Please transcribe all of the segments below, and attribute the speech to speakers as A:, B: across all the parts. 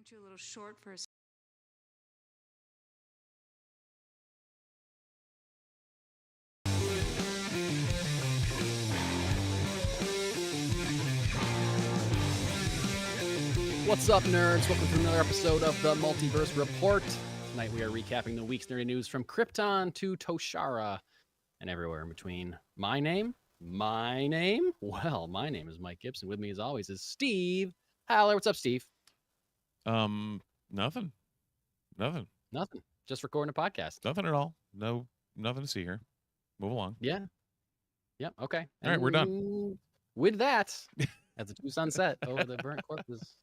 A: cut you a little short for a
B: What's up, nerds? Welcome to another episode of the Multiverse Report. Tonight we are recapping the week's nerdy news from Krypton to Toshara and everywhere in between. My name? Well, my name is Mike Gibson. With me, as always, is Steve Haller. What's up, Steve?
C: Nothing.
B: Nothing. Just recording a podcast.
C: Nothing at all. No, nothing to see here. Move along.
B: Yeah. Yep. Okay.
C: All right, we're done.
B: With that, as the two suns set over the burnt corpses.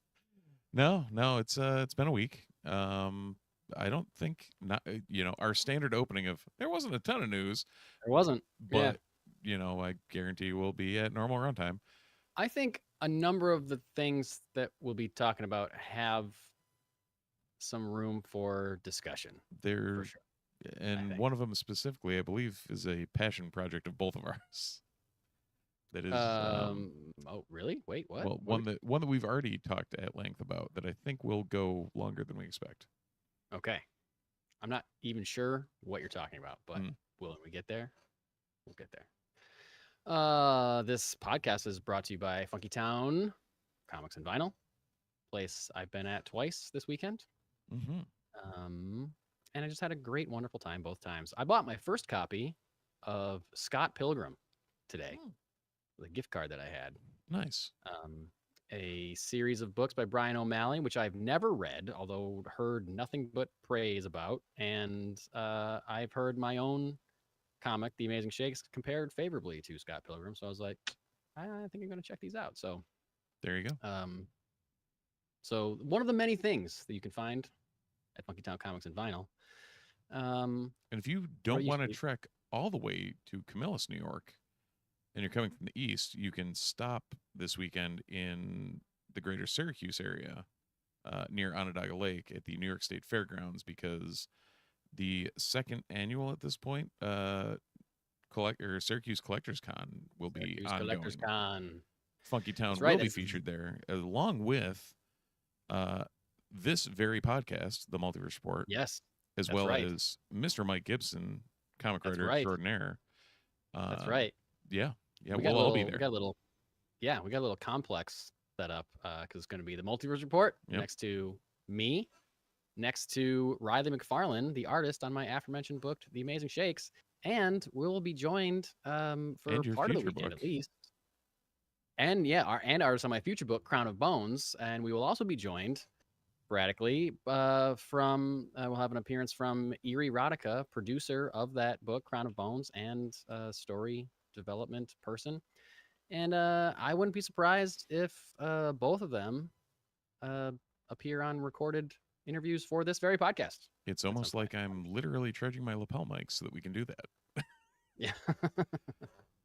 C: No, it's been a week. I don't think our standard opening of there wasn't a ton of news.
B: There wasn't,
C: but I guarantee we'll be at normal runtime.
B: I think a number of the things that we'll be talking about have some room for discussion.
C: There,
B: for sure.
C: And one of them specifically, I believe, is a passion project of both of ours. That is.
B: Oh, really? Wait, what?
C: Well, one that we've already talked at length about that I think will go longer than we expect.
B: Okay, I'm not even sure what you're talking about, but when we get there, we'll get there. This podcast is brought to you by Funky Town Comics and Vinyl, place I've been at twice this weekend.
C: Mm-hmm.
B: And I just had a great, wonderful time both times. I bought my first copy of Scott Pilgrim today. The gift card that I had.
C: Nice.
B: A series of books by Brian O'Malley, which I've never read, although heard nothing but praise about. And I've heard my own comic, The Amazing Shakes, compared favorably to Scott Pilgrim. So I was like, I think I'm going to check these out. So
C: there you go.
B: So one of the many things that you can find at Funky Town Comics and Vinyl.
C: And if you don't want to trek all the way to Camillus, New York, and you're coming from the east, you can stop this weekend in the greater Syracuse area near Onondaga Lake at the New York State Fairgrounds, because the second annual at this point Syracuse Collectors Con will be ongoing.
B: Collectors Con.
C: Funky Town will be featured there, along with this very podcast, the Multiverse Report.
B: Yes.
C: As well as Mr. Mike Gibson, comic writer extraordinaire.
B: That's right.
C: Yeah. Yeah, we'll all be there.
B: We got a little complex set up because it's going to be the Multiverse Report next to me, next to Riley McFarlane, the artist on my aforementioned book, The Amazing Shakes, and we'll be joined for part of the weekend at least. And our artist on my future book, Crown of Bones, and we will also be joined sporadically from we'll have an appearance from Erie Rodica, producer of that book, Crown of Bones, and story development person. And I wouldn't be surprised if both of them appear on recorded interviews for this very podcast.
C: It's almost like I'm literally charging my lapel mic so that we can do that.
B: Yeah.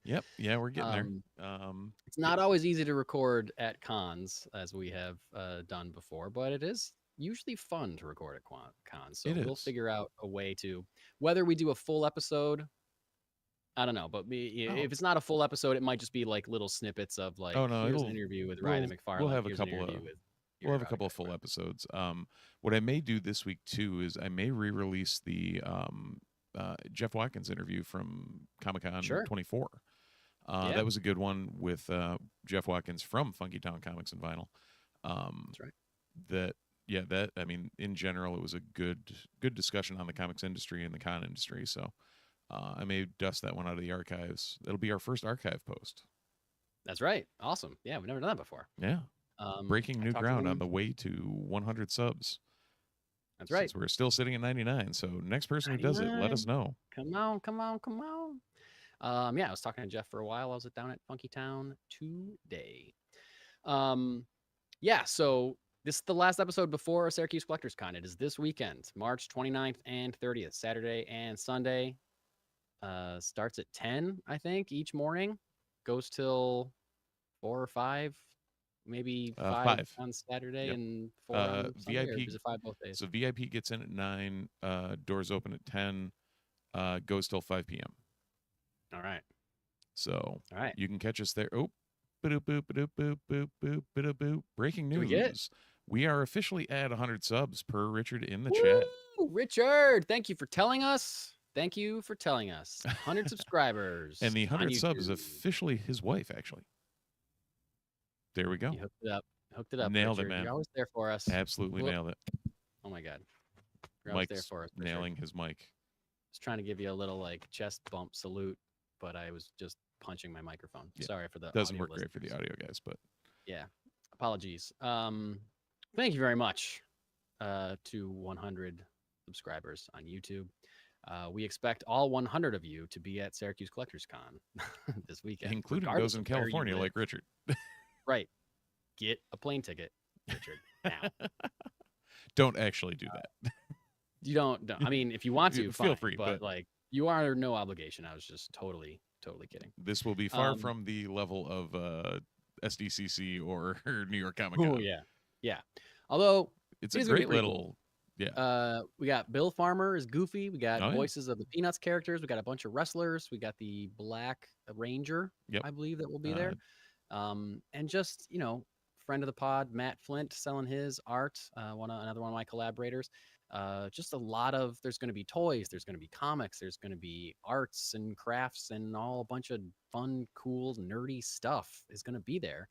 C: Yep. Yeah, we're getting there.
B: It's not always easy to record at cons, as we have done before, but it is usually fun to record at cons. So we'll figure out a way to, whether we do a full episode, I don't know, but if it's not a full episode, it might just be like little snippets of like, here's an interview with Riley McFarlane.
C: We'll have a couple of full episodes. What I may do this week too is I may re-release the Jeff Watkins interview from Comic-Con 24. That was a good one with Jeff Watkins from Funky Town Comics and Vinyl.
B: That's right.
C: That I mean, in general, it was a good discussion on the comics industry and the con industry. So I may dust that one out of the archives. It'll be our first archive post.
B: That's right. Awesome. Yeah, we've never done that before.
C: Yeah. Breaking new ground on the way to 100 subs.
B: That's right.
C: Since we're still sitting at 99. So next person who does it, let us know.
B: Come on. I was talking to Jeff for a while. I was down at Funky Town today. So this is the last episode before Syracuse Collectors Con. It is this weekend, March 29th and 30th, Saturday and Sunday. Starts at 10, I think, each morning. Goes till 4 or 5, maybe 5 on Saturday and 4 on Sunday, VIP, or is it 5 both days?
C: So VIP gets in at 9, doors open at 10, goes till 5 p.m.
B: All right.
C: So
B: you
C: can catch us there. Oh, boop, boop, boop, boop, boop, boop, boop, boop. Breaking news. We are officially at 100 subs per Richard in the chat.
B: Richard, thank you for telling us. Thank you for telling us. 100 subscribers.
C: And the 100 subs is officially his wife, actually. There we go.
B: You hooked it up. Hooked it up.
C: Nailed
B: Richard.
C: it, man.
B: You're always there for us.
C: Absolutely nailed it.
B: Oh my God. You're always there for us. Richard.
C: Nailing his mic.
B: I was trying to give you a little like chest bump salute, but I was just punching my microphone. Yeah. Sorry for the
C: doesn't work great for the audio guys, but
B: yeah. Apologies. Thank you very much to 100 subscribers on YouTube. We expect all 100 of you to be at Syracuse Collectors Con this weekend,
C: including those in California like Richard.
B: Right. Get a plane ticket, Richard, now.
C: Don't actually do that.
B: You don't. I mean, if you want to,
C: feel free,
B: but like you are under no obligation. I was just totally kidding.
C: This will be far from the level of SDCC or New York Comic Con.
B: Oh yeah. Although
C: it's a great little. Cool.
B: Yeah. We got Bill Farmer is Goofy. We got voices of the Peanuts characters. We got a bunch of wrestlers. We got the Black Ranger, I believe, that will be there. And just, friend of the pod, Matt Flint, selling his art. Another one of my collaborators. Just a lot of, there's going to be toys, there's going to be comics, there's going to be arts and crafts and a bunch of fun, cool, nerdy stuff is going to be there.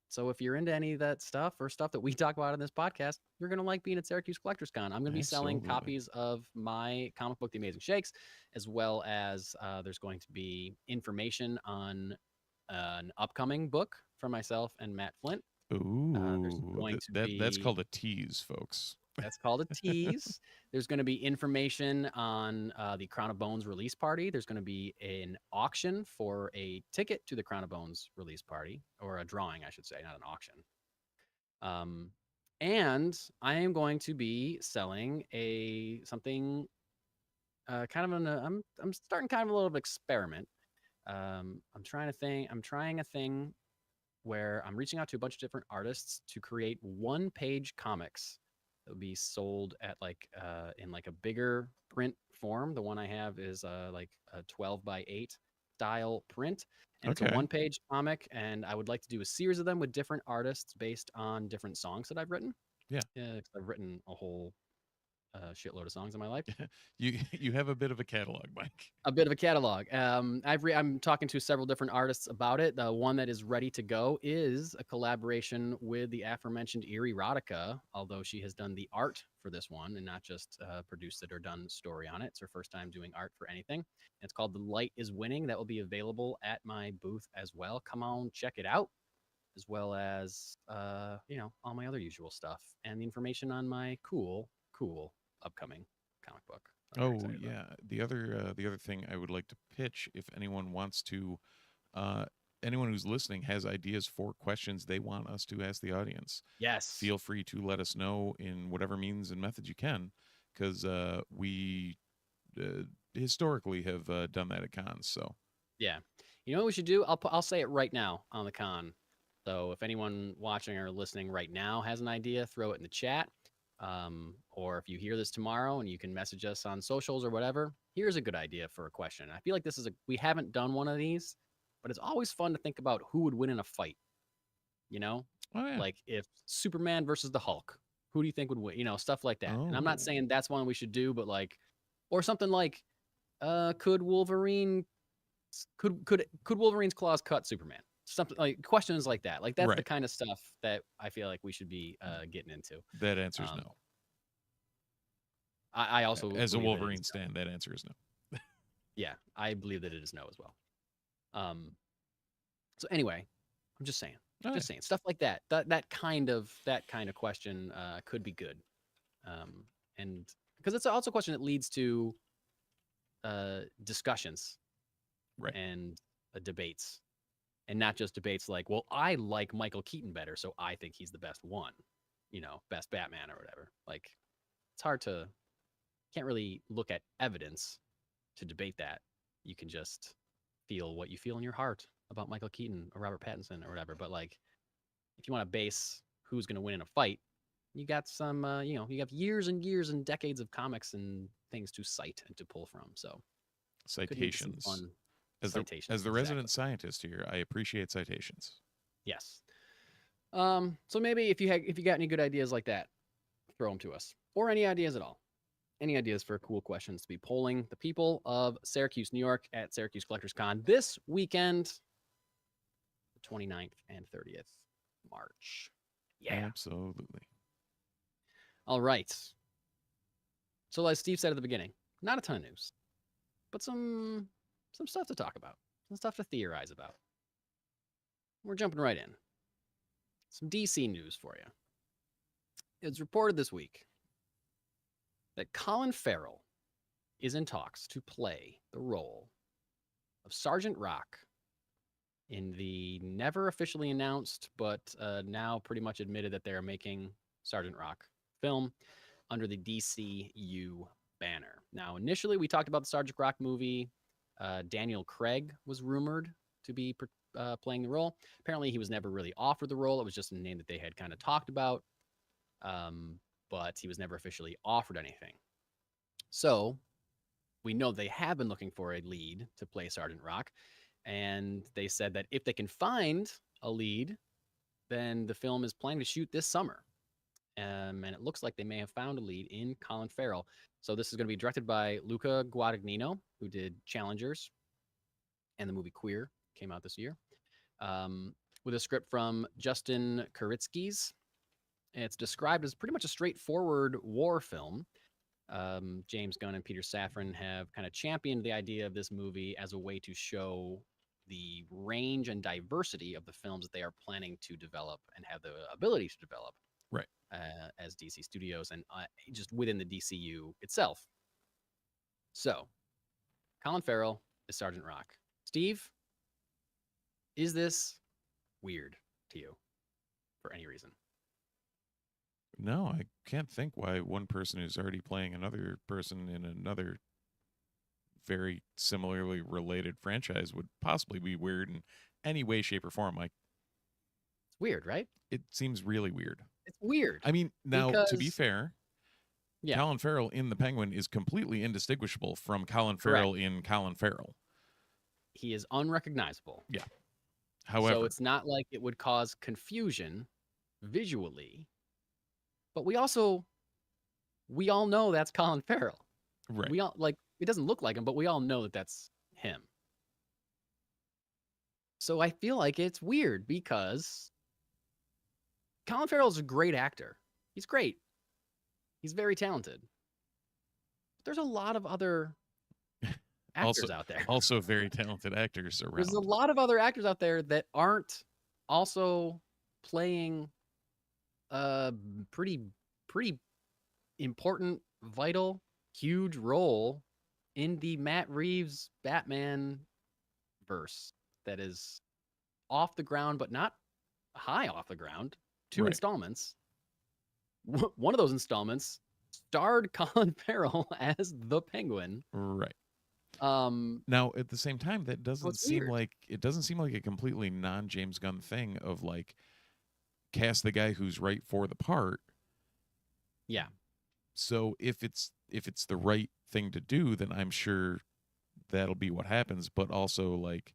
B: So if you're into any of that stuff or stuff that we talk about in this podcast, you're going to like being at Syracuse Collectors Con. I'm going to be selling copies of my comic book, The Amazing Shakes, as well as there's going to be information on an upcoming book for myself and Matt Flint.
C: Ooh, that's called a tease, folks.
B: That's called a tease. There's going to be information on the Crown of Bones release party. There's going to be an auction for a ticket to the Crown of Bones release party, or a drawing, I should say, not an auction. And I am going to be selling something kind of I'm starting kind of a little bit of experiment. I'm trying a thing where I'm reaching out to a bunch of different artists to create one-page comics that will be sold at in a bigger print form. The one I have is like a 12x8 style print, and it's a one-page comic. And I would like to do a series of them with different artists based on different songs that I've written.
C: Yeah,
B: I've written a whole shitload of songs in my life.
C: You have a bit of a catalog, Mike.
B: A bit of a catalog. I'm talking to several different artists about it. The one that is ready to go is a collaboration with the aforementioned Eerie Erotica, although she has done the art for this one and not just produced it or done story on it. It's her first time doing art for anything. It's called The Light is Winning. That will be available at my booth as well. Come on, check it out, as well as all my other usual stuff and the information on my cool upcoming comic book.
C: Yeah. The other thing I would like to pitch, if anyone wants to, anyone who's listening has ideas for questions they want us to ask the audience.
B: Yes.
C: Feel free to let us know in whatever means and methods you can, because we historically have done that at cons. So
B: yeah, you know what we should do? I'll say it right now on the con. So if anyone watching or listening right now has an idea, throw it in the chat. Or if you hear this tomorrow and you can message us on socials or whatever, here's a good idea for a question. I feel like we haven't done one of these, but it's always fun to think about who would win in a fight. Like if Superman versus the Hulk, who do you think would win? Stuff like that. And I'm not saying that's one we should do, but or something like, could Wolverine's claws cut Superman? Something like questions like that. Like that's the kind of stuff that I feel like we should be getting into.
C: That answer is no.
B: I also,
C: as a Wolverine stan, that answer is no.
B: Yeah, I believe that it is no as well. So anyway, I'm just saying, saying stuff like that. That kind of question could be good, and because it's also a question that leads to discussions, and debates. And not just debates like, well, I like Michael Keaton better, so I think he's the best one, best Batman or whatever. Like, it's hard can't really look at evidence to debate that. You can just feel what you feel in your heart about Michael Keaton or Robert Pattinson or whatever. But if you want to base who's going to win in a fight, you got some, you have years and years and decades of comics and things to cite and to pull from. So
C: citations. As the resident scientist here, I appreciate citations.
B: Yes. So maybe if you got any good ideas like that, throw them to us, or any ideas at all. Any ideas for cool questions to be polling the people of Syracuse, New York at Syracuse Collectors Con this weekend, the 29th and 30th March. Yeah.
C: Absolutely.
B: All right. So as Steve said at the beginning, not a ton of news, but some stuff to talk about, some stuff to theorize about. We're jumping right in. Some DC news for you. It's reported this week that Colin Farrell is in talks to play the role of Sergeant Rock in the never officially announced, but now pretty much admitted that they're making Sergeant Rock film under the DCU banner. Now, initially, we talked about the Sergeant Rock movie. Daniel Craig was rumored to be playing the role. Apparently, he was never really offered the role. It was just a name that they had kind of talked about, but he was never officially offered anything. So we know they have been looking for a lead to play Sergeant Rock, and they said that if they can find a lead, then the film is planning to shoot this summer. And it looks like they may have found a lead in Colin Farrell. So this is going to be directed by Luca Guadagnino, who did Challengers and the movie Queer, came out this year, with a script from Justin Kuritzkis. It's described as pretty much a straightforward war film. James Gunn and Peter Safran have kind of championed the idea of this movie as a way to show the range and diversity of the films that they are planning to develop and have the ability to develop.
C: Right.
B: As DC Studios and just within the DCU itself. So, Colin Farrell is Sergeant Rock. Steve, is this weird to you for any reason?
C: No, I can't think why one person who's already playing another person in another very similarly related franchise would possibly be weird in any way, shape, or form. Like,
B: it's weird, right?
C: It seems really weird.
B: It's weird.
C: I mean, now, to be fair,
B: yeah,
C: Colin Farrell in The Penguin is completely indistinguishable from Colin Farrell in Colin Farrell.
B: He is unrecognizable.
C: Yeah. However,
B: so it's not like it would cause confusion visually, but we all know that's Colin Farrell.
C: Right.
B: We all it doesn't look like him, but we all know that that's him. So I feel like it's weird because Colin Farrell is a great actor. He's great. He's very talented. But there's a lot of other actors out there.
C: Also very talented actors around.
B: There's a lot of other actors out there that aren't also playing a pretty important, vital, huge role in the Matt Reeves Batman verse that is off the ground, but not high off the ground. 2 installments. One of those installments starred Colin Farrell as the Penguin.
C: Right. Now, at the same time, that doesn't seem like a completely non-James Gunn thing of like cast the guy who's right for the part.
B: Yeah.
C: So if it's the right thing to do, then I'm sure that'll be what happens. But also, like,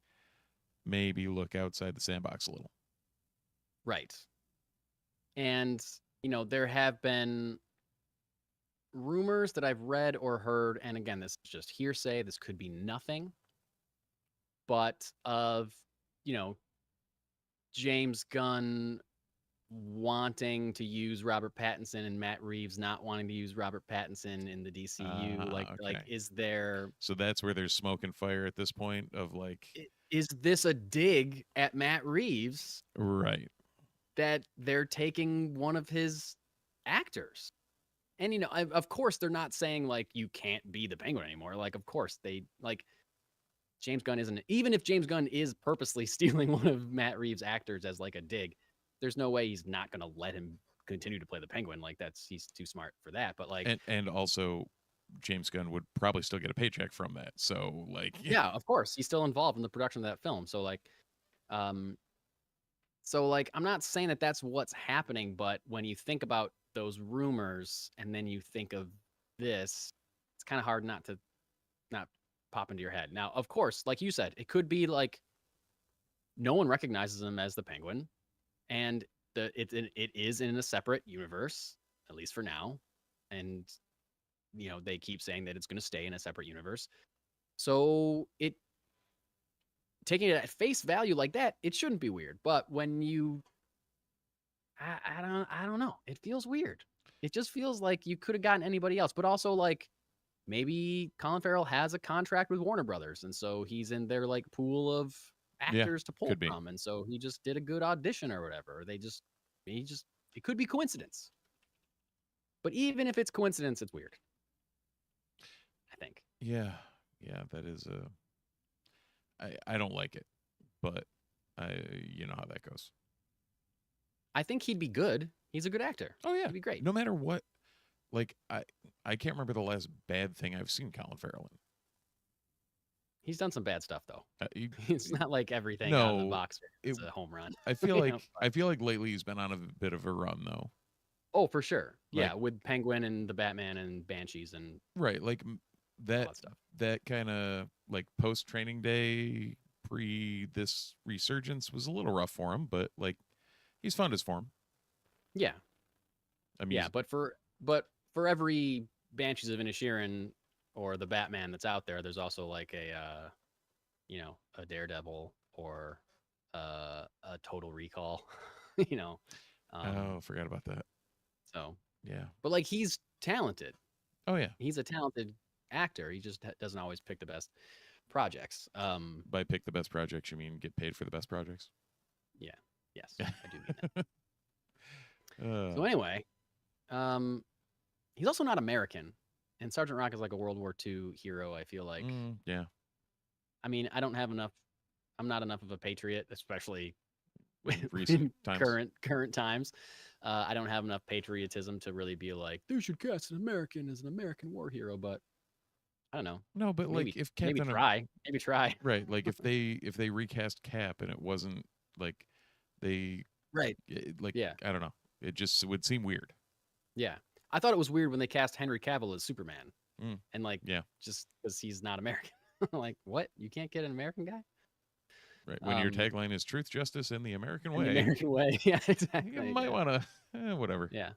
C: maybe look outside the sandbox a little.
B: Right. And, there have been rumors that I've read or heard, and again, this is just hearsay, this could be nothing, but of, James Gunn wanting to use Robert Pattinson and Matt Reeves not wanting to use Robert Pattinson in the DCU. Like, is there...
C: So that's where there's smoke and fire at this point of like...
B: Is this a dig at Matt Reeves?
C: Right.
B: That they're taking one of his actors. And, of course, they're not saying, like, you can't be the Penguin anymore. Like, of course, they, like, James Gunn isn't... Even if James Gunn is purposely stealing one of Matt Reeves' actors as, like, a dig, there's no way he's not going to let him continue to play the Penguin. Like, he's too smart for that. But, like...
C: And also, James Gunn would probably still get a paycheck from that. So, like...
B: Yeah, of course. He's still involved in the production of that film. So, like... So, like, I'm not saying that that's what's happening, but when you think about those rumors and then you think of this, it's kind of hard not pop into your head. Now, of course, like you said, it could be like no one recognizes him as the Penguin, and it is in a separate universe, at least for now, and they keep saying that it's going to stay in a separate universe. So taking it at face value like that, it shouldn't be weird. But when I don't know, it feels weird. It just feels like you could have gotten anybody else, but also like maybe Colin Farrell has a contract with Warner Brothers, and so he's in their like pool of actors to pull from, and so he just did a good audition or whatever. Or it could be coincidence. But even if it's coincidence, it's weird, I think.
C: Yeah, that is I don't like it, but you know how that goes.
B: I think he'd be good. He's a good actor.
C: Oh yeah,
B: he'd be great.
C: No matter what. Like I can't remember the last bad thing I've seen Colin Farrell in.
B: He's done some bad stuff though. It's not like everything out of the box is a home run.
C: I feel like lately he's been on a bit of a run though.
B: Oh, for sure. Yeah, with Penguin and the Batman and Banshees and
C: right, like that kind of like post Training Day, pre this resurgence was a little rough for him, but like he's found his form.
B: Yeah. I mean, yeah, but for every Banshees of Inisherin or the Batman that's out there, there's also like a Daredevil or a Total Recall,
C: forgot about that.
B: So
C: yeah,
B: but like he's talented.
C: Oh yeah,
B: he's a talented actor. He just doesn't always pick the best projects.
C: By pick the best projects, you mean get paid for the best projects?
B: Yeah. Yes, I do mean that. So anyway, he's also not American, and Sergeant Rock is like a World War II hero. I feel like.
C: Yeah.
B: I mean, I'm not enough of a patriot, especially
C: recent
B: times. Current times. I don't have enough patriotism to really be like, they should cast an American as an American war hero, but I don't know.
C: No, but maybe, like if Captain
B: maybe try.
C: Right, like if they recast Cap and it wasn't like they
B: right,
C: like yeah. I don't know. It just would seem weird.
B: Yeah. I thought it was weird when they cast Henry Cavill as Superman. And like just because he's not American. Like, what? You can't get an American guy?
C: Right. When your tagline is truth, justice, and the American way.
B: The American way. Yeah, exactly.
C: You might want to, whatever.
B: Yeah.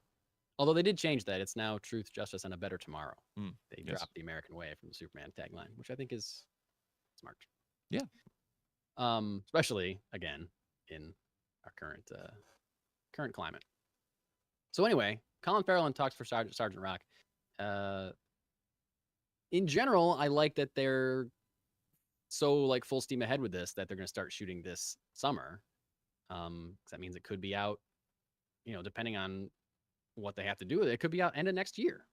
B: Although they did change that. It's now truth, justice, and a better tomorrow. They dropped the American way from the Superman tagline, which I think is smart.
C: Yeah.
B: Especially, again, in our current climate. So anyway, Colin Farrell talks for Sergeant Rock. In general, I like that they're so like full steam ahead with this that they're going to start shooting this summer. Because that means it could be out, depending on what they have to do with it. It could be out end of next year,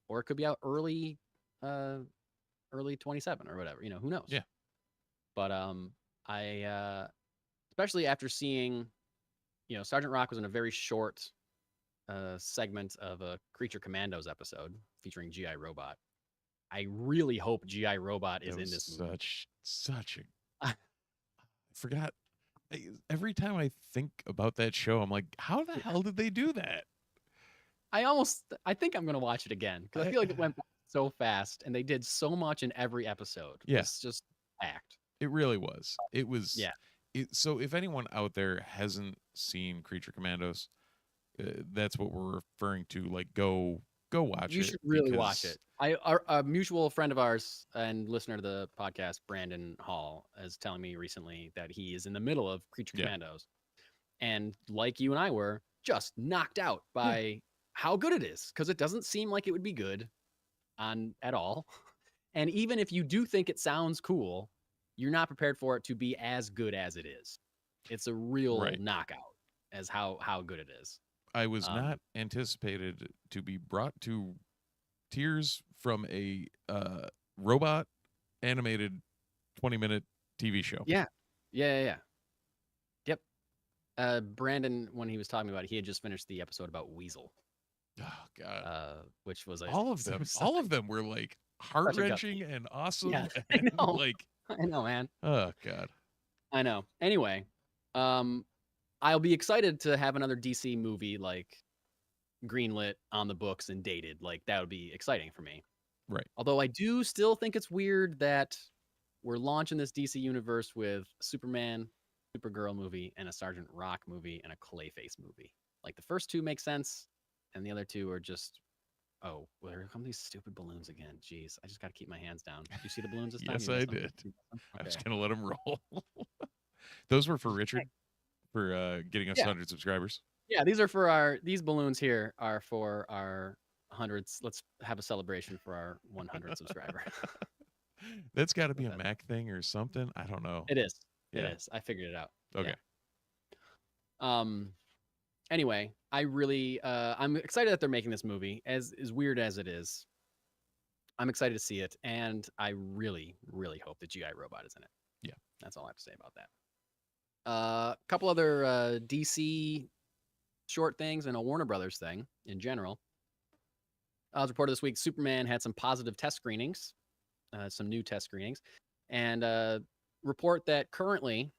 B: or it could be out early 27 or whatever. Who knows?
C: Yeah.
B: But I especially after seeing, Sergeant Rock was in a very short segment of a Creature Commandos episode featuring G.I. Robot. I really hope G.I. Robot is in this movie.
C: Such a I forgot. Every time I think about that show, I'm like, how the hell did they do that?
B: I think I'm gonna watch it again because I feel like it went so fast and they did so much in every episode.
C: Yeah.
B: It's just packed.
C: It really was. It was.
B: Yeah.
C: So if anyone out there hasn't seen Creature Commandos, that's what we're referring to. Like, go watch it.
B: You should really watch it. A mutual friend of ours and listener to the podcast, Brandon Hall, is telling me recently that he is in the middle of Creature Commandos, and like you and I were, just knocked out by how good it is, because it doesn't seem like it would be good at all. And even if you do think it sounds cool, you're not prepared for it to be as good as it is. It's a real knockout as how good it is.
C: I was not anticipated to be brought to tears from a robot animated 20-minute TV show.
B: Yeah. Yep. Brandon, when he was talking about it, he had just finished the episode about Weasel.
C: Oh God.
B: Which was
C: all of them were like heart-wrenching and awesome.
B: Yeah,
C: and
B: I know.
C: I
B: know, man.
C: Oh God.
B: I know. Anyway, I'll be excited to have another DC movie like greenlit on the books and dated. Like that would be exciting for me.
C: Right.
B: Although I do still think it's weird that we're launching this DC universe with Superman Supergirl movie and a Sergeant Rock movie and a Clayface movie. Like the first two make sense, and the other two are just, oh, well, here come these stupid balloons again. Jeez, I just got to keep my hands down. Did you see the balloons this time?
C: Yes,
B: You
C: I
B: missed them?
C: did.
B: You missed them?
C: I was
B: Okay.
C: gonna let him roll. Those were for Richard for getting us 100 subscribers.
B: Yeah, these balloons here are for our hundreds. Let's have a celebration for our 100 subscriber.
C: That's got to be a Mac thing or something. I don't know.
B: It is. Yeah. It is. I figured it out.
C: Okay.
B: Yeah. Anyway, I'm excited that they're making this movie. As weird as it is, I'm excited to see it, and I really, really hope that G.I. Robot is in it.
C: Yeah.
B: That's all I have to say about that. A couple other DC short things and a Warner Brothers thing in general. As reported this week, Superman had some positive test screenings, some new test screenings, and report that currently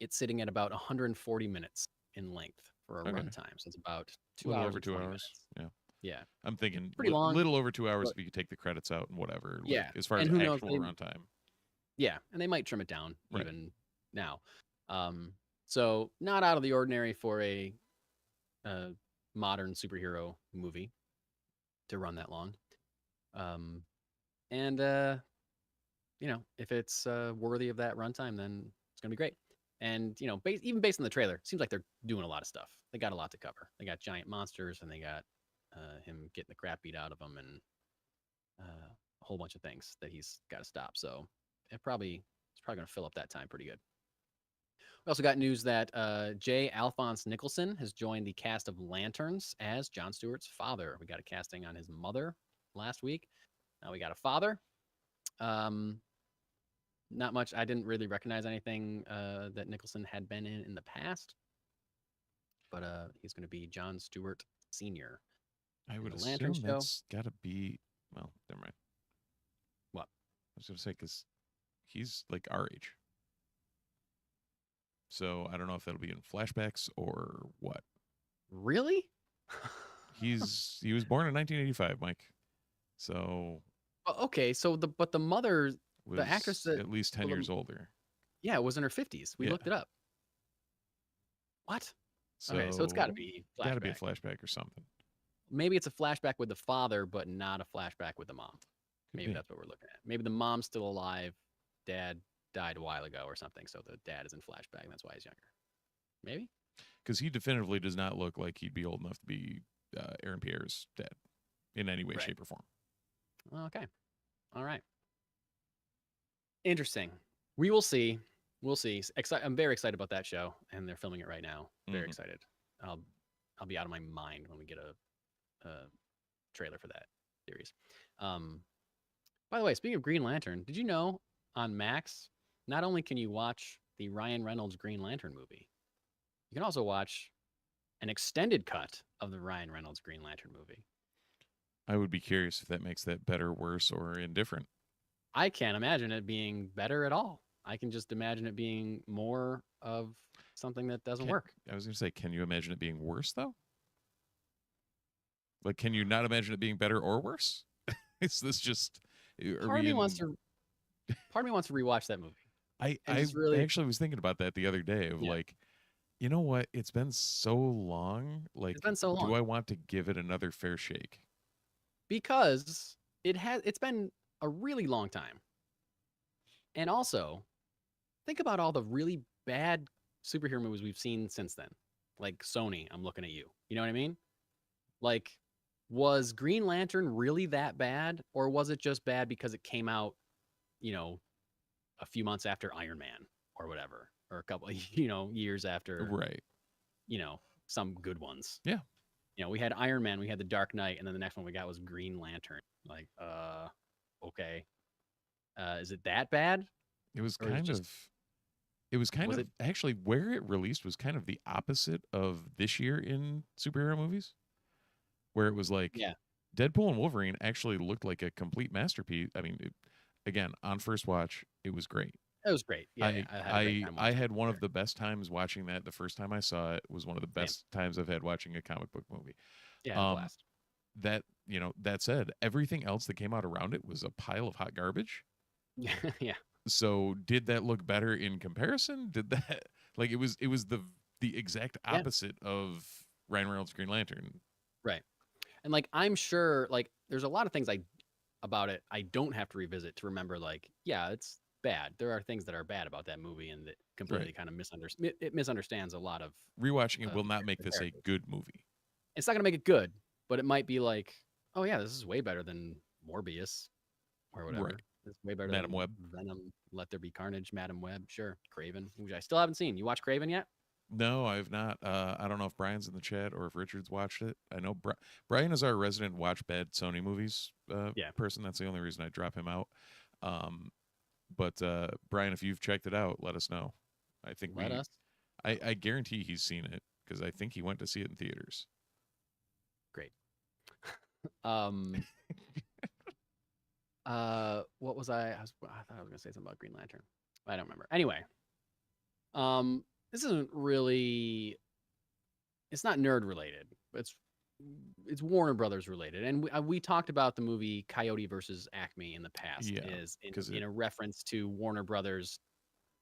B: it's sitting at about 140 minutes in length for a runtime. So it's about 2 hours.
C: Over 2 hours.
B: Minutes. Yeah.
C: I'm thinking
B: pretty long.
C: Little over 2 hours if you could take the credits out and whatever.
B: Yeah.
C: Like, as far as actual runtime.
B: Yeah, and they might trim it down even now. So not out of the ordinary for a modern superhero movie to run that long. And if it's worthy of that runtime, then it's gonna be great. And even based on the trailer, it seems like they're doing a lot of stuff. They got a lot to cover. They got giant monsters, and they got him getting the crap beat out of him, and a whole bunch of things that he's got to stop. So it's probably gonna fill up that time pretty good. We also got news that J. Alphonse Nicholson has joined the cast of Lanterns as Jon Stewart's father. We got a casting on his mother last week. Now we got a father. Not much. I didn't really recognize anything that Nicholson had been in the past. But he's going to be Jon Stewart Sr.
C: I would assume that's got to be, well, never mind.
B: What?
C: I was going to say, because he's like our age. So I don't know if that'll be in flashbacks or what.
B: Really?
C: He was born in 1985, Mike. So
B: okay, so the mother, the actress,
C: at least 10 years older.
B: Yeah, it was in her 50s. We looked it up. What? Okay, so it's got to be flashback.
C: Got to be a flashback or something.
B: Maybe it's a flashback with the father, but not a flashback with the mom. Maybe that's what we're looking at. Maybe the mom's still alive. Dad died a while ago or something, so the dad is in flashback, and that's why he's younger. Maybe?
C: Because he definitively does not look like he'd be old enough to be Aaron Pierre's dad in any way, shape, or form.
B: Okay. All right. Interesting. We will see. We'll see. I'm very excited about that show, and they're filming it right now. Very excited. I'll be out of my mind when we get a trailer for that series. By the way, speaking of Green Lantern, did you know on Max, not only can you watch the Ryan Reynolds Green Lantern movie, you can also watch an extended cut of the Ryan Reynolds Green Lantern movie.
C: I would be curious if that makes that better, worse, or indifferent.
B: I can't imagine it being better at all. I can just imagine it being more of something that doesn't work.
C: I was going to say, can you imagine it being worse, though? Like, can you not imagine it being better or worse? Is this just...
B: Part of me wants to rewatch that movie.
C: I actually was thinking about that the other day of like, you know what? It's been so long. Like,
B: it's been so long.
C: Do I want to give it another fair shake?
B: Because it's been a really long time. And also, think about all the really bad superhero movies we've seen since then. Like Sony, I'm looking at you. You know what I mean? Like, was Green Lantern really that bad? Or was it just bad because it came out, a few months after Iron Man or whatever? Or a couple, years after,
C: right?
B: Some good ones.
C: Yeah.
B: We had Iron Man, we had The Dark Knight, and then the next one we got was Green Lantern. Like, okay. Is it that bad?
C: It was actually where it released was kind of the opposite of this year in superhero movies, where it was like, Deadpool and Wolverine actually looked like a complete masterpiece. I mean, again, on first watch, it was great.
B: It was great. Yeah,
C: I had one of the best times watching that. The first time I saw it was one of the best times I've had watching a comic book movie.
B: Yeah, blast.
C: That said, everything else that came out around it was a pile of hot garbage.
B: Yeah.
C: So did that look better in comparison? Did that like it was the exact
B: Yeah.
C: opposite of Ryan Reynolds' Green Lantern.
B: Right. And like I'm sure like there's a lot of things about it I don't have to revisit to remember like, yeah, it's bad. There are things that are bad about that movie and that completely
C: Right.
B: kind of misunderstands a lot of
C: Rewatching it will not make
B: the
C: this a
B: characters.
C: good movie.
B: It's not gonna make it good, but it might be like, oh yeah, this is way better than Morbius or
C: Right.
B: whatever. It's way better
C: Madam
B: than
C: Web.
B: Venom, Let There Be Carnage, Madam Web, sure, Craven, which I still haven't seen. You watch Craven yet?
C: No, I've not. I don't know if Brian's in the chat or if Richard's watched it. I know Brian is our resident watch bad Sony movies
B: Yeah.
C: person. That's the only reason I drop him out. But Brian, if you've checked it out, let us know. I think
B: Let us.
C: I guarantee he's seen it because I think he went to see it in theaters.
B: Great. What was I? I thought I was gonna say something about Green Lantern. I don't remember. Anyway, this isn't really. It's not nerd related. It's Warner Brothers related, and we talked about the movie Coyote versus Acme in the past.
C: Yeah,
B: Is in a reference to Warner Brothers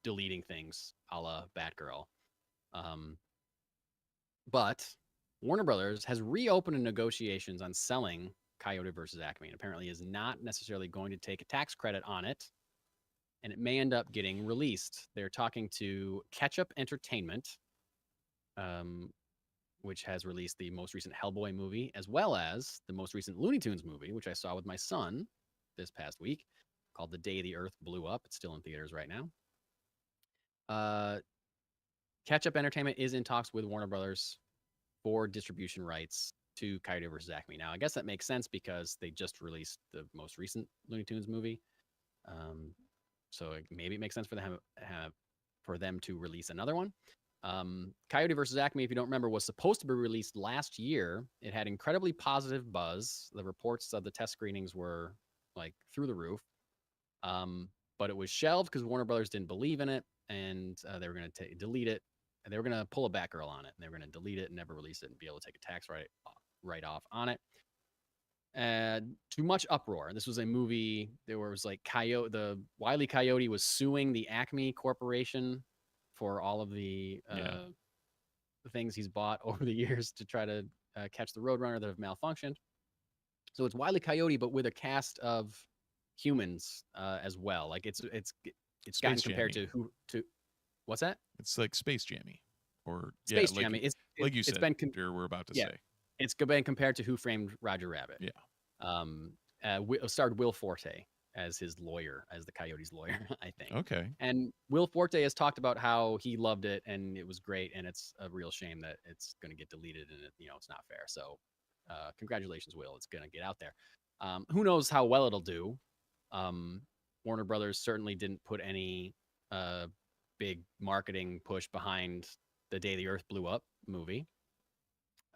B: deleting things, a la Batgirl. But Warner Brothers has reopened negotiations on selling Coyote versus Acme, and apparently is not necessarily going to take a tax credit on it, and it may end up getting released. They're talking to Ketchup Entertainment, which has released the most recent Hellboy movie, as well as the most recent Looney Tunes movie, which I saw with my son this past week, called The Day the Earth Blew Up. It's still in theaters right now. Ketchup Entertainment is in talks with Warner Brothers for distribution rights to Coyote vs. Acme. Now, I guess that makes sense because they just released the most recent Looney Tunes movie. So maybe it makes sense for them to release another one. Coyote vs. Acme, if you don't remember, was supposed to be released last year. It had incredibly positive buzz. The reports of the test screenings were like through the roof. But it was shelved because Warner Brothers didn't believe in it, and they were going to delete it. And they were going to pull a Batgirl on it, and they were going to delete it and never release it and be able to take a tax write-off on it. Too much uproar. This was a movie. There was like the Wile E. Coyote was suing the Acme Corporation for all of the things he's bought over the years to try to catch the Roadrunner that have malfunctioned. So it's Wile E. Coyote, but with a cast of humans as well. Like it's gotten compared to what's that?
C: It's like Space Jammy, or
B: Space Jammy.
C: Like you said, we're about to say.
B: It's been compared to Who Framed Roger Rabbit.
C: Yeah.
B: Starred Will Forte as his lawyer, as the Coyote's lawyer, I think.
C: Okay.
B: And Will Forte has talked about how he loved it and it was great, and it's a real shame that it's going to get deleted and it's not fair. So, congratulations, Will. It's going to get out there. Who knows how well it'll do? Warner Brothers certainly didn't put any big marketing push behind the Day the Earth Blew Up movie.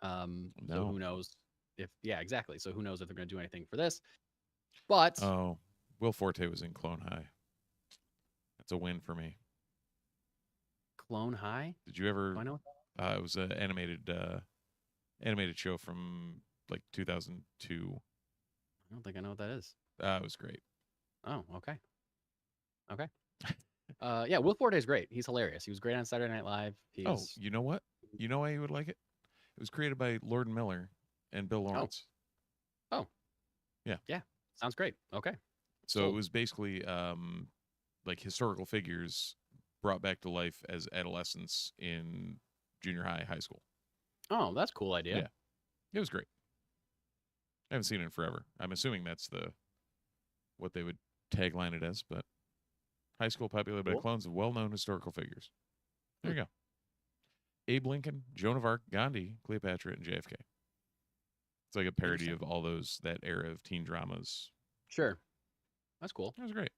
B: So who knows exactly. So who knows if they're going to do anything for this? But
C: Will Forte was in Clone High. That's a win for me.
B: Clone High?
C: Did you ever?
B: I know.
C: It was an animated show from like 2002.
B: I don't think I know what that is.
C: It was great.
B: Oh, okay. Yeah, Will Forte is great. He's hilarious. He was great on Saturday Night Live.
C: You know what? You know why you would like it? It was created by Lord and Miller and Bill Lawrence.
B: Oh. Yeah. Sounds great. Okay.
C: So it was basically like historical figures brought back to life as adolescents in junior high, high school.
B: Oh, that's a cool idea.
C: Yeah. It was great. I haven't seen it in forever. I'm assuming that's what they would tagline it as, but high school populated by clones of well-known historical figures. There you go. Abe Lincoln, Joan of Arc, Gandhi, Cleopatra, and JFK. It's like a parody of all that era of teen dramas.
B: Sure. That's cool.
C: That was great.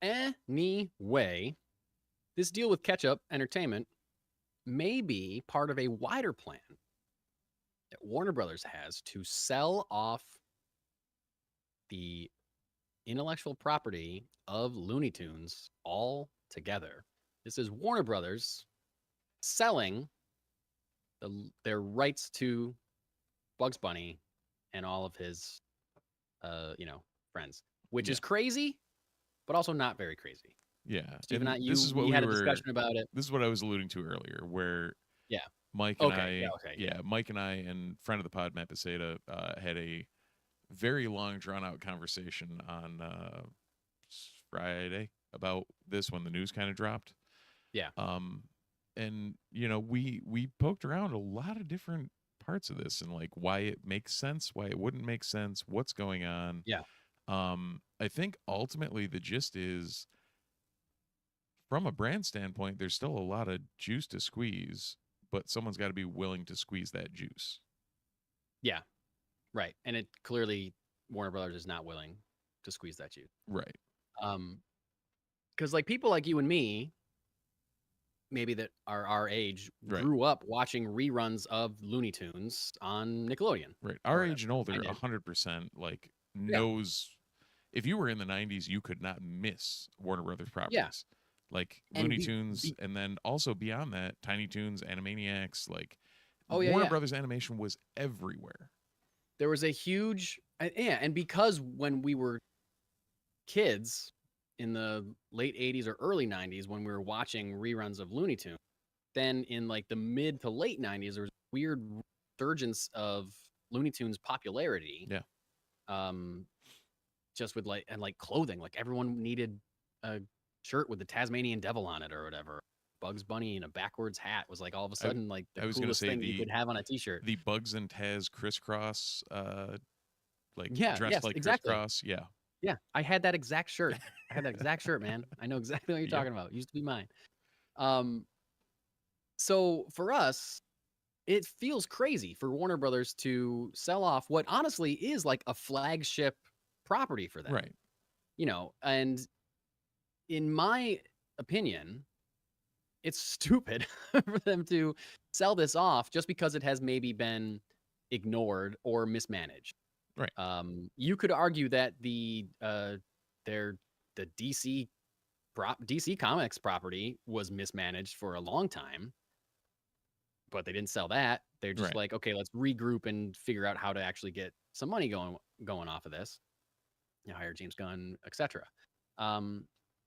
B: Anyway, this deal with Ketchup Entertainment may be part of a wider plan that Warner Brothers has to sell off the intellectual property of Looney Tunes all together. This is Warner Brothers selling their rights to Bugs Bunny and all of his friends, which is crazy, but also not very crazy.
C: Yeah.
B: Steve and I,
C: this is what
B: we had a discussion about it.
C: This is what I was alluding to earlier, where
B: Yeah.
C: Mike and Mike and I and friend of the pod, Matt Peseta, had a very long, drawn-out conversation on Friday about this when the news kind of dropped.
B: Yeah.
C: And we poked around a lot of different parts of this and like why it makes sense, why it wouldn't make sense, what's going on.
B: Yeah.
C: I think ultimately the gist is, from a brand standpoint, there's still a lot of juice to squeeze, but someone's got to be willing to squeeze that juice.
B: Yeah. Right. And it clearly Warner Brothers is not willing to squeeze that juice.
C: Right.
B: Because like people like you and me, maybe that are our age, grew up watching reruns of Looney Tunes on Nickelodeon.
C: Right. Our age and older, 100% like knows. If you were in the 90s, you could not miss Warner Brothers properties. Yeah. Like Looney Tunes, and then also beyond that, Tiny Toons, Animaniacs, like Warner Brothers animation was everywhere.
B: There was a huge, and because when we were kids in the late 80s or early 90s, when we were watching reruns of Looney Tunes, then in like the mid to late 90s, there was a weird resurgence of Looney Tunes popularity.
C: Yeah.
B: Just with like clothing, like everyone needed a shirt with the Tasmanian devil on it or whatever. Bugs Bunny in a backwards hat was like all of a sudden like the coolest thing you could have on a t-shirt.
C: The Bugs and Taz crisscross, dressed like crisscross. Yeah.
B: Yeah. I had that exact shirt. Man. I know exactly what you're talking about. It used to be mine. So for us, it feels crazy for Warner Brothers to sell off what honestly is like a flagship property for them.
C: Right.
B: And in my opinion, it's stupid for them to sell this off just because it has maybe been ignored or mismanaged.
C: Right.
B: You could argue that the DC Comics property was mismanaged for a long time, but they didn't sell that. They're just like, okay, let's regroup and figure out how to actually get some money going off of this. Hire James Gunn, etc.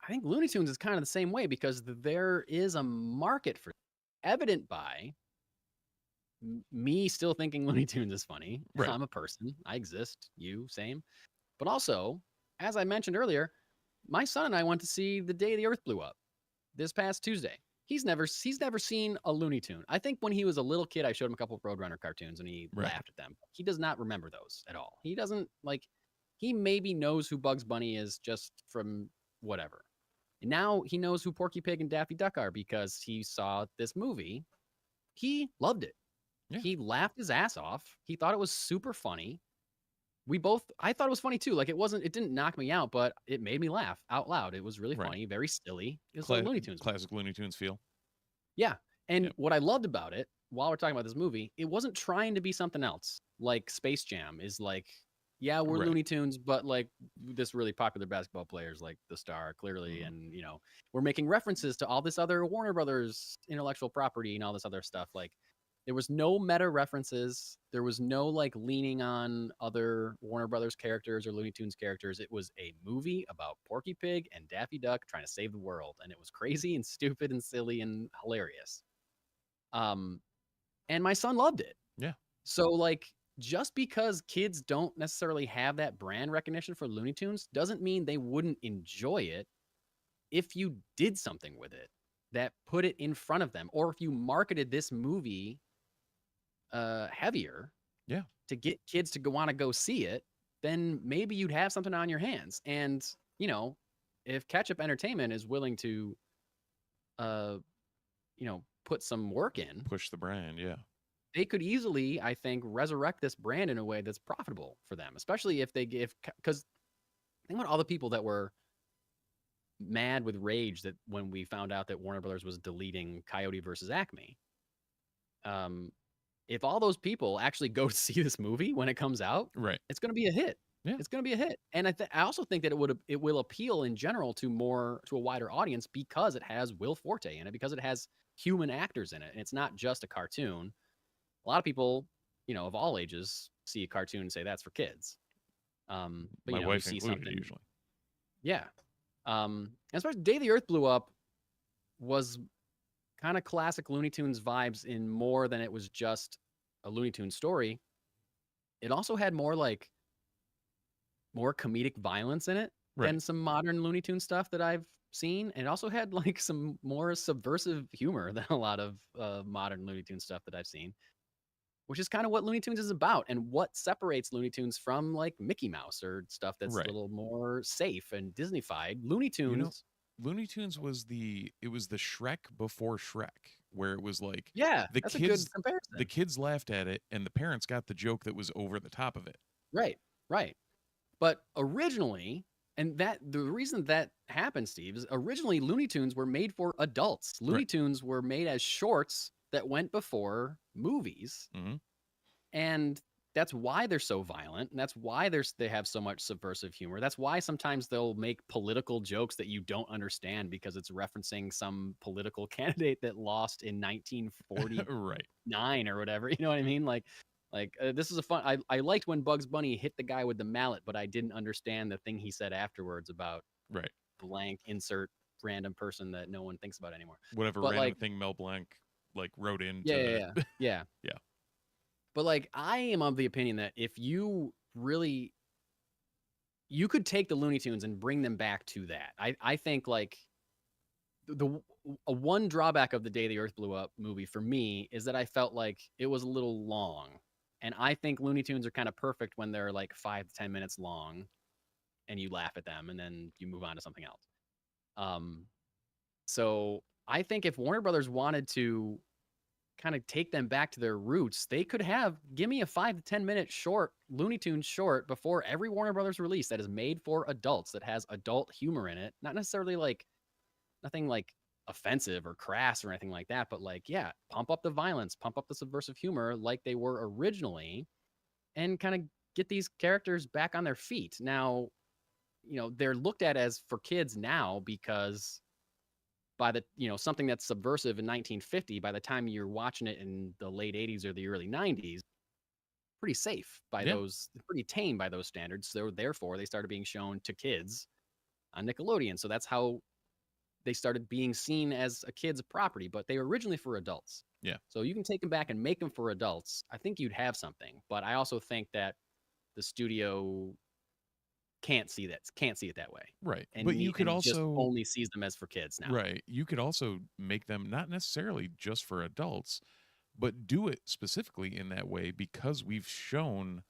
B: I think Looney Tunes is kind of the same way because there is a market for it, evident by me still thinking Looney Tunes is funny. Right. I'm a person. I exist. You, same. But also, as I mentioned earlier, my son and I went to see The Day the Earth Blew Up this past Tuesday. He's never seen a Looney Tune. I think when he was a little kid, I showed him a couple of Roadrunner cartoons and he laughed at them. He does not remember those at all. He doesn't he maybe knows who Bugs Bunny is just from whatever. And now he knows who Porky Pig and Daffy Duck are because he saw this movie. He loved it. Yeah. He laughed his ass off. He thought it was super funny. I thought it was funny too. Like it didn't knock me out, but it made me laugh out loud. It was really funny, very silly. It was like Looney Tunes.
C: Classic Looney Tunes feel.
B: Yeah. And what I loved about it, while we're talking about this movie, it wasn't trying to be something else. Like Space Jam is like, yeah, we're Looney Tunes, but like this really popular basketball player is like the star, clearly. Mm-hmm. And, we're making references to all this other Warner Brothers intellectual property and all this other stuff. Like there was no meta references. There was no like leaning on other Warner Brothers characters or Looney Tunes characters. It was a movie about Porky Pig and Daffy Duck trying to save the world. And it was crazy and stupid and silly and hilarious. And my son loved it.
C: Yeah.
B: So like, just because kids don't necessarily have that brand recognition for Looney Tunes doesn't mean they wouldn't enjoy it if you did something with it that put it in front of them, or if you marketed this movie heavier to get kids to want to go see it, then maybe you'd have something on your hands. And, if Ketchup Entertainment is willing to, put some work in.
C: Push the brand, yeah.
B: They could easily, I think, resurrect this brand in a way that's profitable for them, especially because think about all the people that were mad with rage that when we found out that Warner Brothers was deleting Coyote versus Acme. If all those people actually go to see this movie when it comes out, it's going to be a hit. Yeah. It's going to be a hit. And I also think that it will appeal in general to a wider audience because it has Will Forte in it, because it has human actors in it. And it's not just a cartoon. A lot of people, of all ages, see a cartoon and say that's for kids. But
C: my wife
B: see
C: included, usually.
B: Yeah. As far as Day the Earth Blew Up was kind of classic Looney Tunes vibes in more than it was just a Looney Tunes story. It also had more comedic violence in it than some modern Looney Tunes stuff that I've seen. And it also had like some more subversive humor than a lot of modern Looney Tunes stuff that I've seen, which is kind of what Looney Tunes is about and what separates Looney Tunes from like Mickey Mouse or stuff that's a little more safe and Disney-fied. Looney Tunes.
C: Looney Tunes was the Shrek before Shrek, where it was like
B: that's a good comparison.
C: The kids laughed at it and the parents got the joke that was over the top of it.
B: Right. But originally, and the reason that happened, Steve, is originally Looney Tunes were made for adults. Looney Tunes were made as shorts that went before movies.
C: Mm-hmm.
B: And that's why they're so violent. And that's why they have so much subversive humor. That's why sometimes they'll make political jokes that you don't understand because it's referencing some political candidate that lost in 1949 or whatever. You know what I mean? This is a fun. I liked when Bugs Bunny hit the guy with the mallet, but I didn't understand the thing he said afterwards about blank insert random person that no one thinks about anymore.
C: Whatever random thing Mel Blanc wrote into
B: yeah. But I am of the opinion that if you could take the Looney Tunes and bring them back to that. I think the one drawback of the Day the Earth Blew Up movie for me is that I felt like it was a little long. And I think Looney Tunes are kind of perfect when they're like 5 to 10 minutes long and you laugh at them and then you move on to something else. So I think if Warner Brothers wanted to kind of take them back to their roots, they could give me a 5 to 10 minute short, Looney Tunes short, before every Warner Brothers release that is made for adults, that has adult humor in it. Not necessarily nothing offensive or crass or anything like that, but pump up the violence, pump up the subversive humor like they were originally, and kind of get these characters back on their feet. Now, they're looked at as for kids now because by the something that's subversive in 1950, by the time you're watching it in the late 80s or the early 90s, pretty safe by those, pretty tame by those standards. So therefore they started being shown to kids on Nickelodeon. So that's how they started being seen as a kid's property, but they were originally for adults.
C: Yeah.
B: So you can take them back and make them for adults. I think you'd have something, but I also think that the studio can't see it that way.
C: Right.
B: And
C: but you could also
B: just only sees them as for kids now.
C: Right. You could also make them not necessarily just for adults, but do it specifically in that way because we've shown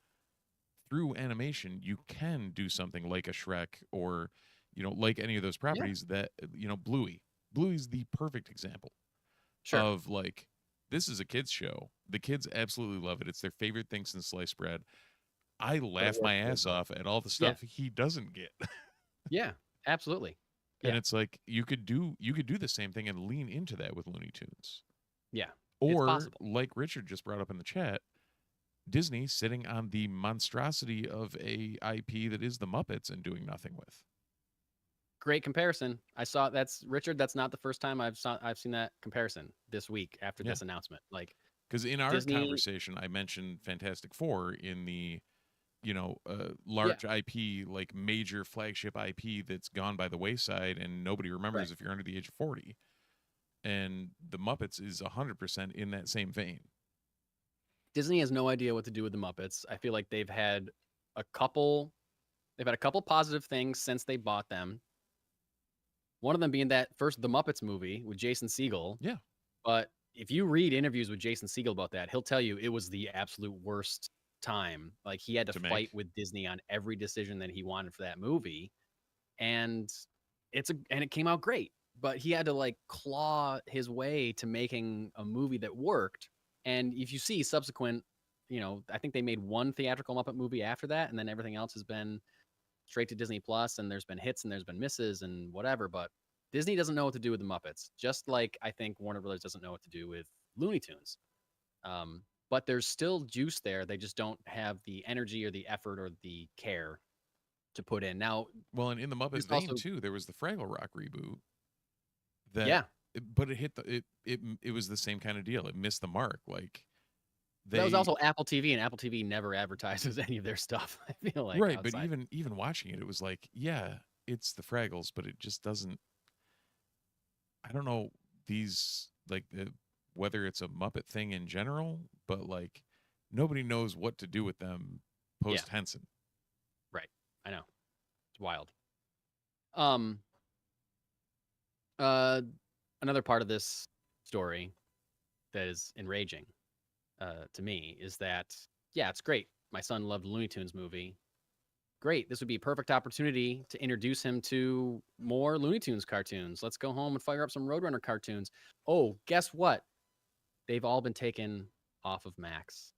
C: through animation you can do something like a Shrek or like any of those properties that Bluey. Bluey's the perfect example of this is a kids show. The kids absolutely love it. It's their favorite thing since sliced bread. I laugh my ass off at all the stuff he doesn't get.
B: Yeah, absolutely.
C: And it's you could do the same thing and lean into that with Looney Tunes.
B: Yeah.
C: Or like Richard just brought up in the chat, Disney sitting on the monstrosity of a IP that is the Muppets and doing nothing with.
B: Great comparison. I saw Richard. That's not the first time I've seen that comparison this week after this announcement.
C: Because in our conversation, I mentioned Fantastic Four in the large IP, major flagship IP that's gone by the wayside and nobody remembers if you're under the age of 40. And the Muppets is 100% in that same vein.
B: Disney has no idea what to do with the Muppets. I feel like they've had a couple positive things since they bought them. One of them being that first The Muppets movie with Jason Segel.
C: Yeah.
B: But if you read interviews with Jason Segel about that, he'll tell you it was the absolute worst time. He had to fight with Disney on every decision that he wanted for that movie. And it came out great. But he had to claw his way to making a movie that worked. And if you see subsequent, I think they made one theatrical Muppet movie after that, and then everything else has been straight to Disney Plus, and there's been hits and there's been misses and whatever. But Disney doesn't know what to do with the Muppets, just like I think Warner Brothers doesn't know what to do with Looney Tunes. But there's still juice there. They just don't have the energy or the effort or the care to put in. Now,
C: well, and in the Muppets vein too, there was the Fraggle Rock reboot. But it hit it was the same kind of deal. It missed the mark.
B: That was also Apple TV, and Apple TV never advertises any of their stuff. I feel like
C: right, but even watching it, it was it's the Fraggles, but it just doesn't. I don't know these like whether it's a Muppet thing in general, but like nobody knows what to do with them post Henson.
B: Right. I know. It's wild. Another part of this story that is enraging to me is that, yeah, it's great. My son loved the Looney Tunes movie. Great. This would be a perfect opportunity to introduce him to more Looney Tunes cartoons. Let's go home and fire up some Roadrunner cartoons. Oh, guess what? They've all been taken off of Max.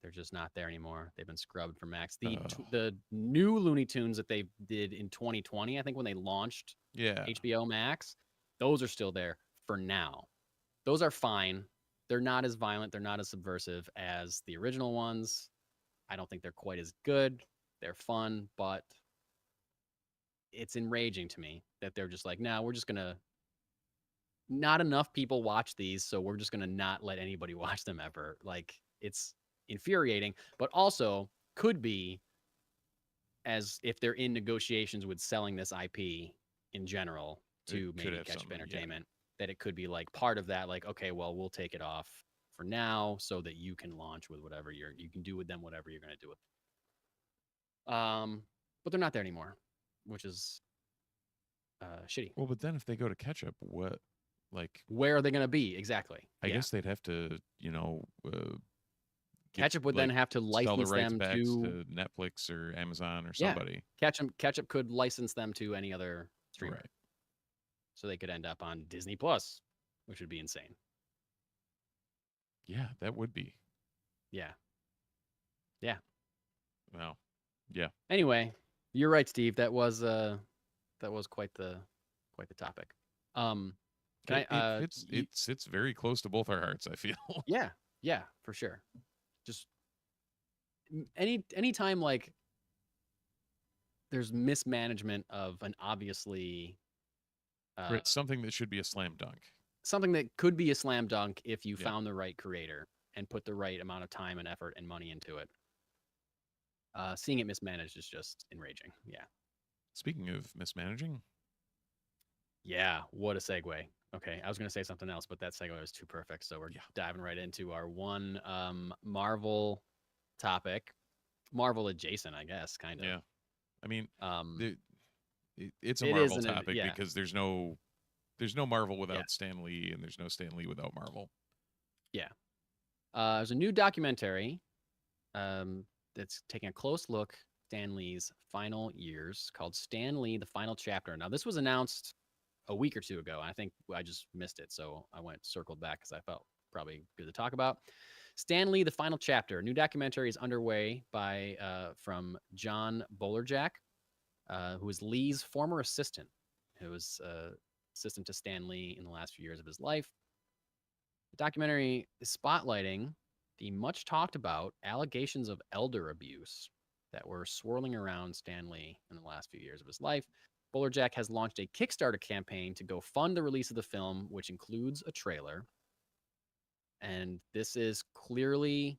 B: They're just not there anymore. They've been scrubbed from Max. The new Looney Tunes that they did in 2020, I think when they launched HBO Max, those are still there for now. Those are fine. They're not as violent. They're not as subversive as the original ones. I don't think they're quite as good. They're fun, but it's enraging to me that they're just like, no, we're just going to, not enough people watch these, so we're just going to not let anybody watch them ever. Like, it's infuriating, but also could be as if they're in negotiations with selling this IP in general to maybe Ketchup Entertainment, that it could be like part of that, like, okay, well, we'll take it off for now so that you can launch with whatever you can do with them, whatever you're going to do with them. But they're not there anymore, which is shitty.
C: Well, but then if they go to Ketchup, what, like,
B: where are they going to be exactly?
C: I guess they'd have to,
B: Ketchup would then have to license them
C: back
B: to
C: Netflix or Amazon or somebody.
B: Ketchup could license them to any other streamer, right? So they could end up on Disney Plus, which would be insane.
C: Yeah, that would be.
B: Yeah.
C: Well, yeah.
B: Anyway, you're right, Steve. That was quite the topic.
C: It sits very close to both our hearts, I feel.
B: Yeah, for sure. Just any time like there's mismanagement of an obviously
C: something that should be a slam dunk.
B: Something that could be a slam dunk if you found the right creator and put the right amount of time and effort and money into it. Seeing it mismanaged is just enraging. Yeah.
C: Speaking of mismanaging.
B: Yeah, what a segue. Okay, I was going to say something else, but that segue was too perfect. So we're diving right into our one Marvel topic. Marvel adjacent, I guess, kind of.
C: Yeah. I mean, it's a Marvel topic because there's no Marvel without Stan Lee, and there's no Stan Lee without Marvel.
B: Yeah. There's a new documentary that's taking a close look at Stan Lee's final years called Stan Lee, The Final Chapter. Now, this was announced a week or two ago. I think I just missed it, so I circled back because I felt probably good to talk about. Stan Lee, The Final Chapter. A new documentary is underway from John Bolerjack, who is Lee's former assistant, who was assistant to Stan Lee in the last few years of his life. The documentary is spotlighting the much talked about allegations of elder abuse that were swirling around Stan Lee in the last few years of his life. Bolerjack has launched a Kickstarter campaign to go fund the release of the film, which includes a trailer. And this is clearly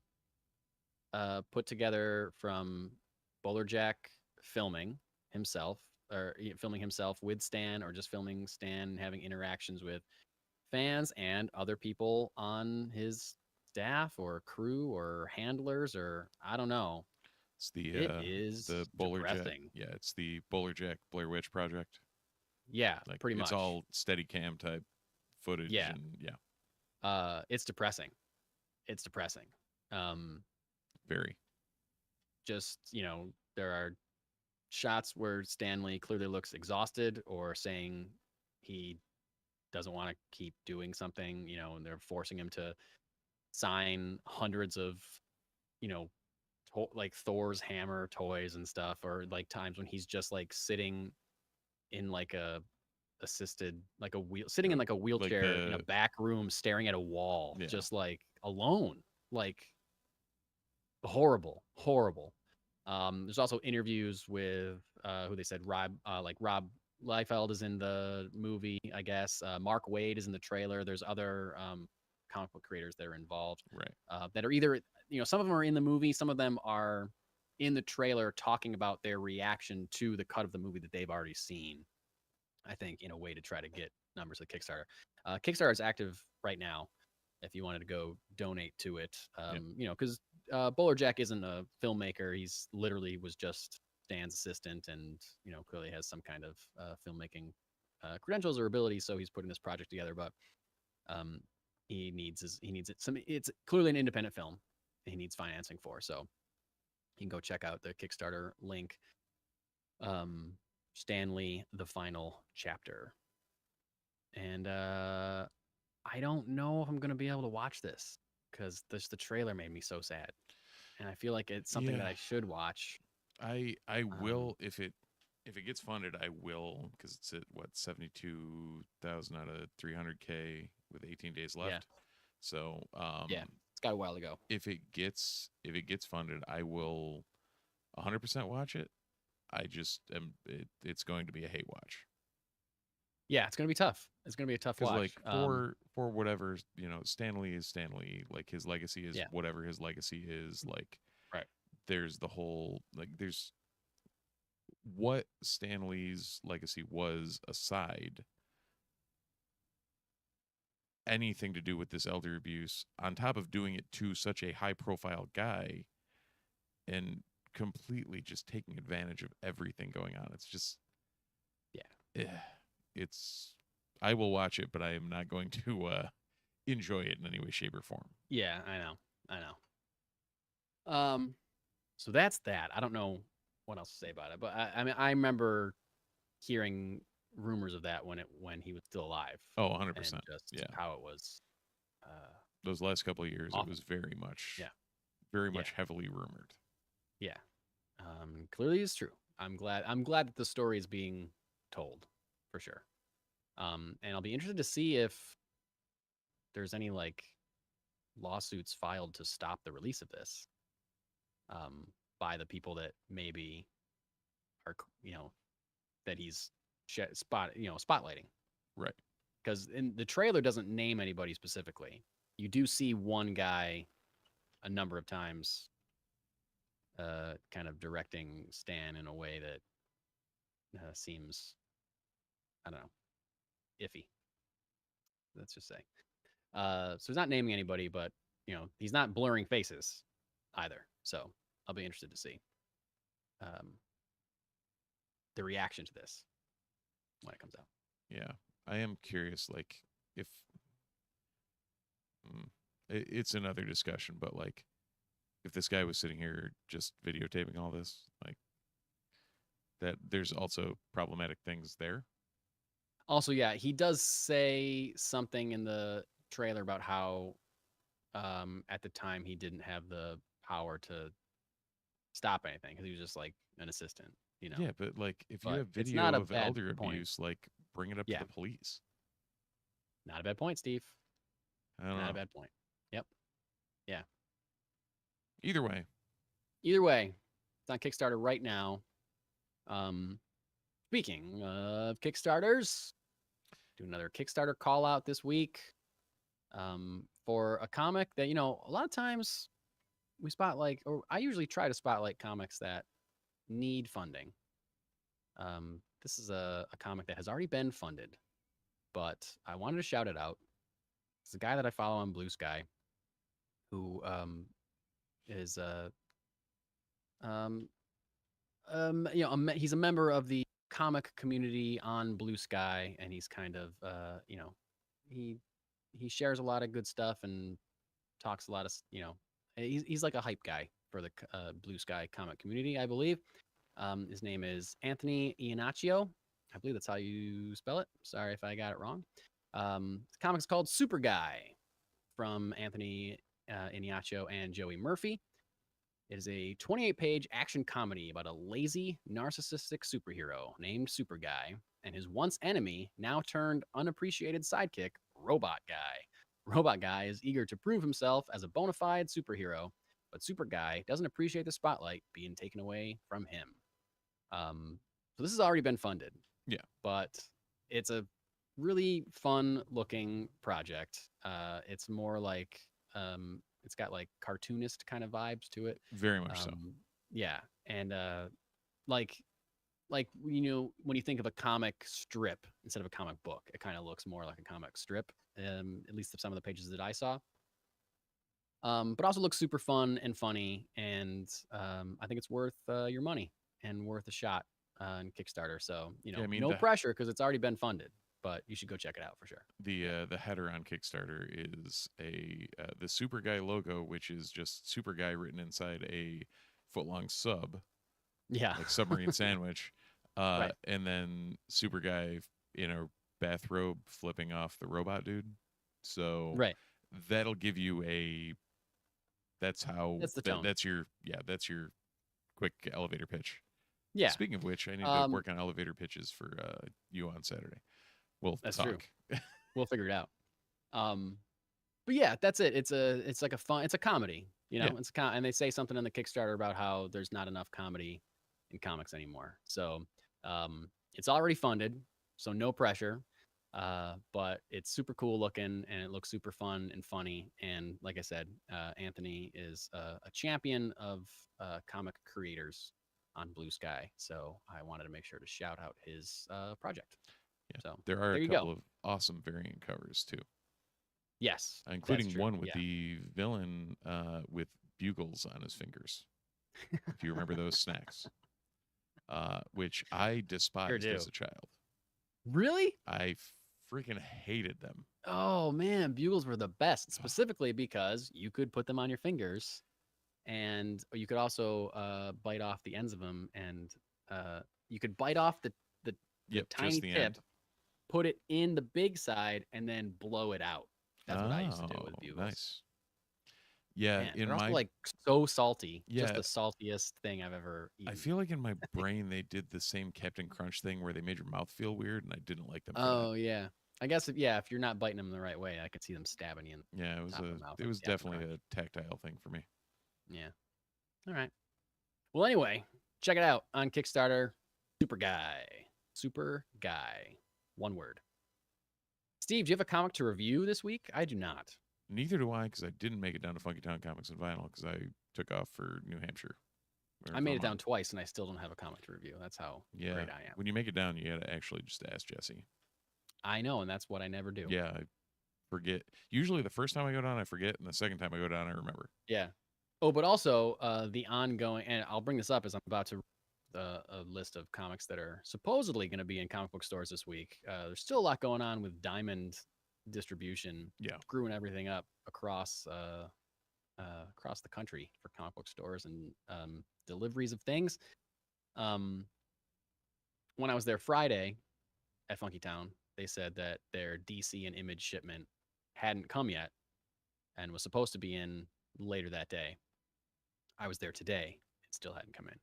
B: put together from Bolerjack filming himself with Stan, or just filming Stan having interactions with fans and other people on his staff or crew or handlers, or I don't know.
C: It is the Bolerjack. Yeah, it's the Bolerjack Blair Witch Project.
B: Yeah, pretty much.
C: It's all steady cam type footage.
B: Yeah.
C: And
B: it's depressing.
C: Very.
B: Just, there are shots where Stan Lee clearly looks exhausted or saying he doesn't want to keep doing something, and they're forcing him to sign hundreds of, like Thor's hammer toys and stuff, or like times when he's just like sitting in like a assisted, like sitting in like a wheelchair in a back room staring at a wall, just like alone, like horrible. There's also interviews with who they said Rob Liefeld is in the movie, I guess. Mark Waid is in the trailer. There's other comic book creators that are involved,
C: right?
B: That are either, some of them are in the movie, some of them are in the trailer talking about their reaction to the cut of the movie that they've already seen. I think in a way to try to get numbers to Kickstarter. Kickstarter is active right now. If you wanted to go donate to it, because Bowler Jack isn't a filmmaker. He's literally was just Stan's assistant, and clearly has some kind of filmmaking credentials or abilities. So he's putting this project together, but he needs it. It's clearly an independent film. He needs financing for. So you can go check out the Kickstarter link. Stanley, the final chapter. And I don't know if I'm gonna be able to watch this because the trailer made me so sad, and I feel like it's something that I should watch.
C: I will if it gets funded. I will, because it's at what 72,000 out of 300K with 18 days left.
B: Yeah.
C: So
B: it's got a while to go.
C: If it gets funded, I will 100% watch it. I just it's going to be a hate watch.
B: Yeah, it's gonna be tough. It's gonna be a tough watch.
C: Like for whatever Stanley is Stanley. Like his legacy is whatever his legacy is. Like there's the whole there's what Stanley's legacy was aside. Anything to do with this elder abuse, on top of doing it to such a high profile guy, and completely just taking advantage of everything going on. It's just, it's. I will watch it, but I am not going to enjoy it in any way, shape, or form.
B: Yeah, I know. So that's that. I don't know what else to say about it, but I mean, I remember hearing rumors of that when he was still alive.
C: Oh, 100%.
B: Just how it was.
C: Those last couple of years,
B: awful.
C: It was very much heavily rumored.
B: Yeah. Clearly it's true. I'm glad that the story is being told for sure. And I'll be interested to see if there's any lawsuits filed to stop the release of this by the people that maybe are that he's spotlighting.
C: Right.
B: Because in the trailer doesn't name anybody specifically. You do see one guy a number of times kind of directing Stan in a way that seems, I don't know, iffy. Let's just say. So he's not naming anybody, but he's not blurring faces either. So I'll be interested to see the reaction to this when it comes out.
C: Yeah, I am curious, if it's another discussion, but if this guy was sitting here just videotaping all this, that there's also problematic things there.
B: Also, yeah, he does say something in the trailer about how at the time he didn't have the power to stop anything because he was just an assistant,
C: Yeah, but if you have video of elder abuse, bring it up to the police.
B: Not a bad point, Steve.
C: Not
B: a bad point. Yep. Yeah.
C: Either way,
B: it's on Kickstarter right now. Speaking of Kickstarters, do another Kickstarter call out this week for a comic that a lot of times we spotlight, or I usually try to spotlight comics that need funding. This is a comic that has already been funded, but I wanted to shout it out. It's a guy that I follow on Blue Sky, who is he's a member of the comic community on Blue Sky, and he's kind of he shares a lot of good stuff and talks a lot of he's like a hype guy for the Blue Sky comic community, I believe. His name is Anthony Iannaccio. I believe that's how you spell it. Sorry if I got it wrong. The comic's called Superguy from Anthony Iannaccio and Joey Murphy. It is a 28-page action comedy about a lazy, narcissistic superhero named Superguy and his once enemy, now turned unappreciated sidekick, Robot Guy. Robot Guy is eager to prove himself as a bona fide superhero, but Superguy doesn't appreciate the spotlight being taken away from him. So this has already been funded.
C: Yeah.
B: But it's a really fun-looking project. It's more it's got cartoonist kind of vibes to it.
C: Very much so.
B: Yeah, and like when you think of a comic strip instead of a comic book, it kind of looks more like a comic strip. At least some of the pages that I saw. But also looks super fun and funny, and I think it's worth your money and worth a shot on Kickstarter. So
C: Yeah, I mean,
B: no pressure because it's already been funded, but you should go check it out for sure.
C: the header on Kickstarter is the Superguy logo, which is just Superguy written inside a foot-long sub,
B: Yeah,
C: like submarine sandwich,
B: right.
C: and then Superguy in a bathrobe flipping off the robot dude. So
B: Right.
C: that'll give you a. That's how.
B: That's the tone.
C: That's your quick elevator pitch.
B: Yeah.
C: Speaking of which, I need to work on elevator pitches for you on Saturday. We'll
B: That's
C: talk.
B: true. We'll figure it out. But yeah, that's it. It's like it's a comedy,
C: Yeah.
B: and they say something in the Kickstarter about how there's not enough comedy in comics anymore. So, it's already funded, so no pressure. But it's super cool looking and it looks super fun and funny. And like I said, Anthony is a champion of comic creators on Blue Sky. So I wanted to make sure to shout out his project.
C: Yeah.
B: So
C: there are
B: there
C: a
B: you
C: couple
B: go.
C: of awesome variant covers too.
B: Yes,
C: including one with
B: yeah.
C: the villain with bugles on his fingers. If you remember those snacks, which I despised as a child.
B: Really?
C: I freaking hated them.
B: Oh man, bugles were the best, specifically because you could put them on your fingers, and you could also bite off the ends of them, and you could bite off the tiny
C: the
B: tip,
C: end.
B: put it in the big side, and then blow it out. That's what I used to do with bugles.
C: Nice. Yeah,
B: Man, they're also like so salty.
C: Yeah,
B: just the saltiest thing I've ever eaten.
C: I feel like in my brain they did the same Captain Crunch thing where they made your mouth feel weird, and I didn't like them.
B: Oh yeah, I guess if you're not biting them the right way, I could see them stabbing you.
C: Yeah, it was definitely a tactile thing for me.
B: Yeah. All right. Well, anyway, check it out on Kickstarter. Superguy. One word. Steve, do you have a comic to review this week? I do not.
C: Neither do I, because I didn't make it down to Funky Town Comics and Vinyl because I took off for New Hampshire.
B: I made it down twice, and I still don't have a comic to review. That's how great I am.
C: When you make it down, you got to actually just ask Jesse.
B: I know, and that's what I never do.
C: Yeah, I forget. Usually the first time I go down, I forget, and the second time I go down, I remember.
B: Yeah. Oh, but also the ongoing, and I'll bring this up as I'm about to a list of comics that are supposedly going to be in comic book stores this week. There's still a lot going on with Diamond distribution, screwing everything up across the country for comic book stores and deliveries of things. When I was there Friday at Funky Town, they said that their DC and Image shipment hadn't come yet and was supposed to be in later that day. I was there today. It still hadn't come in.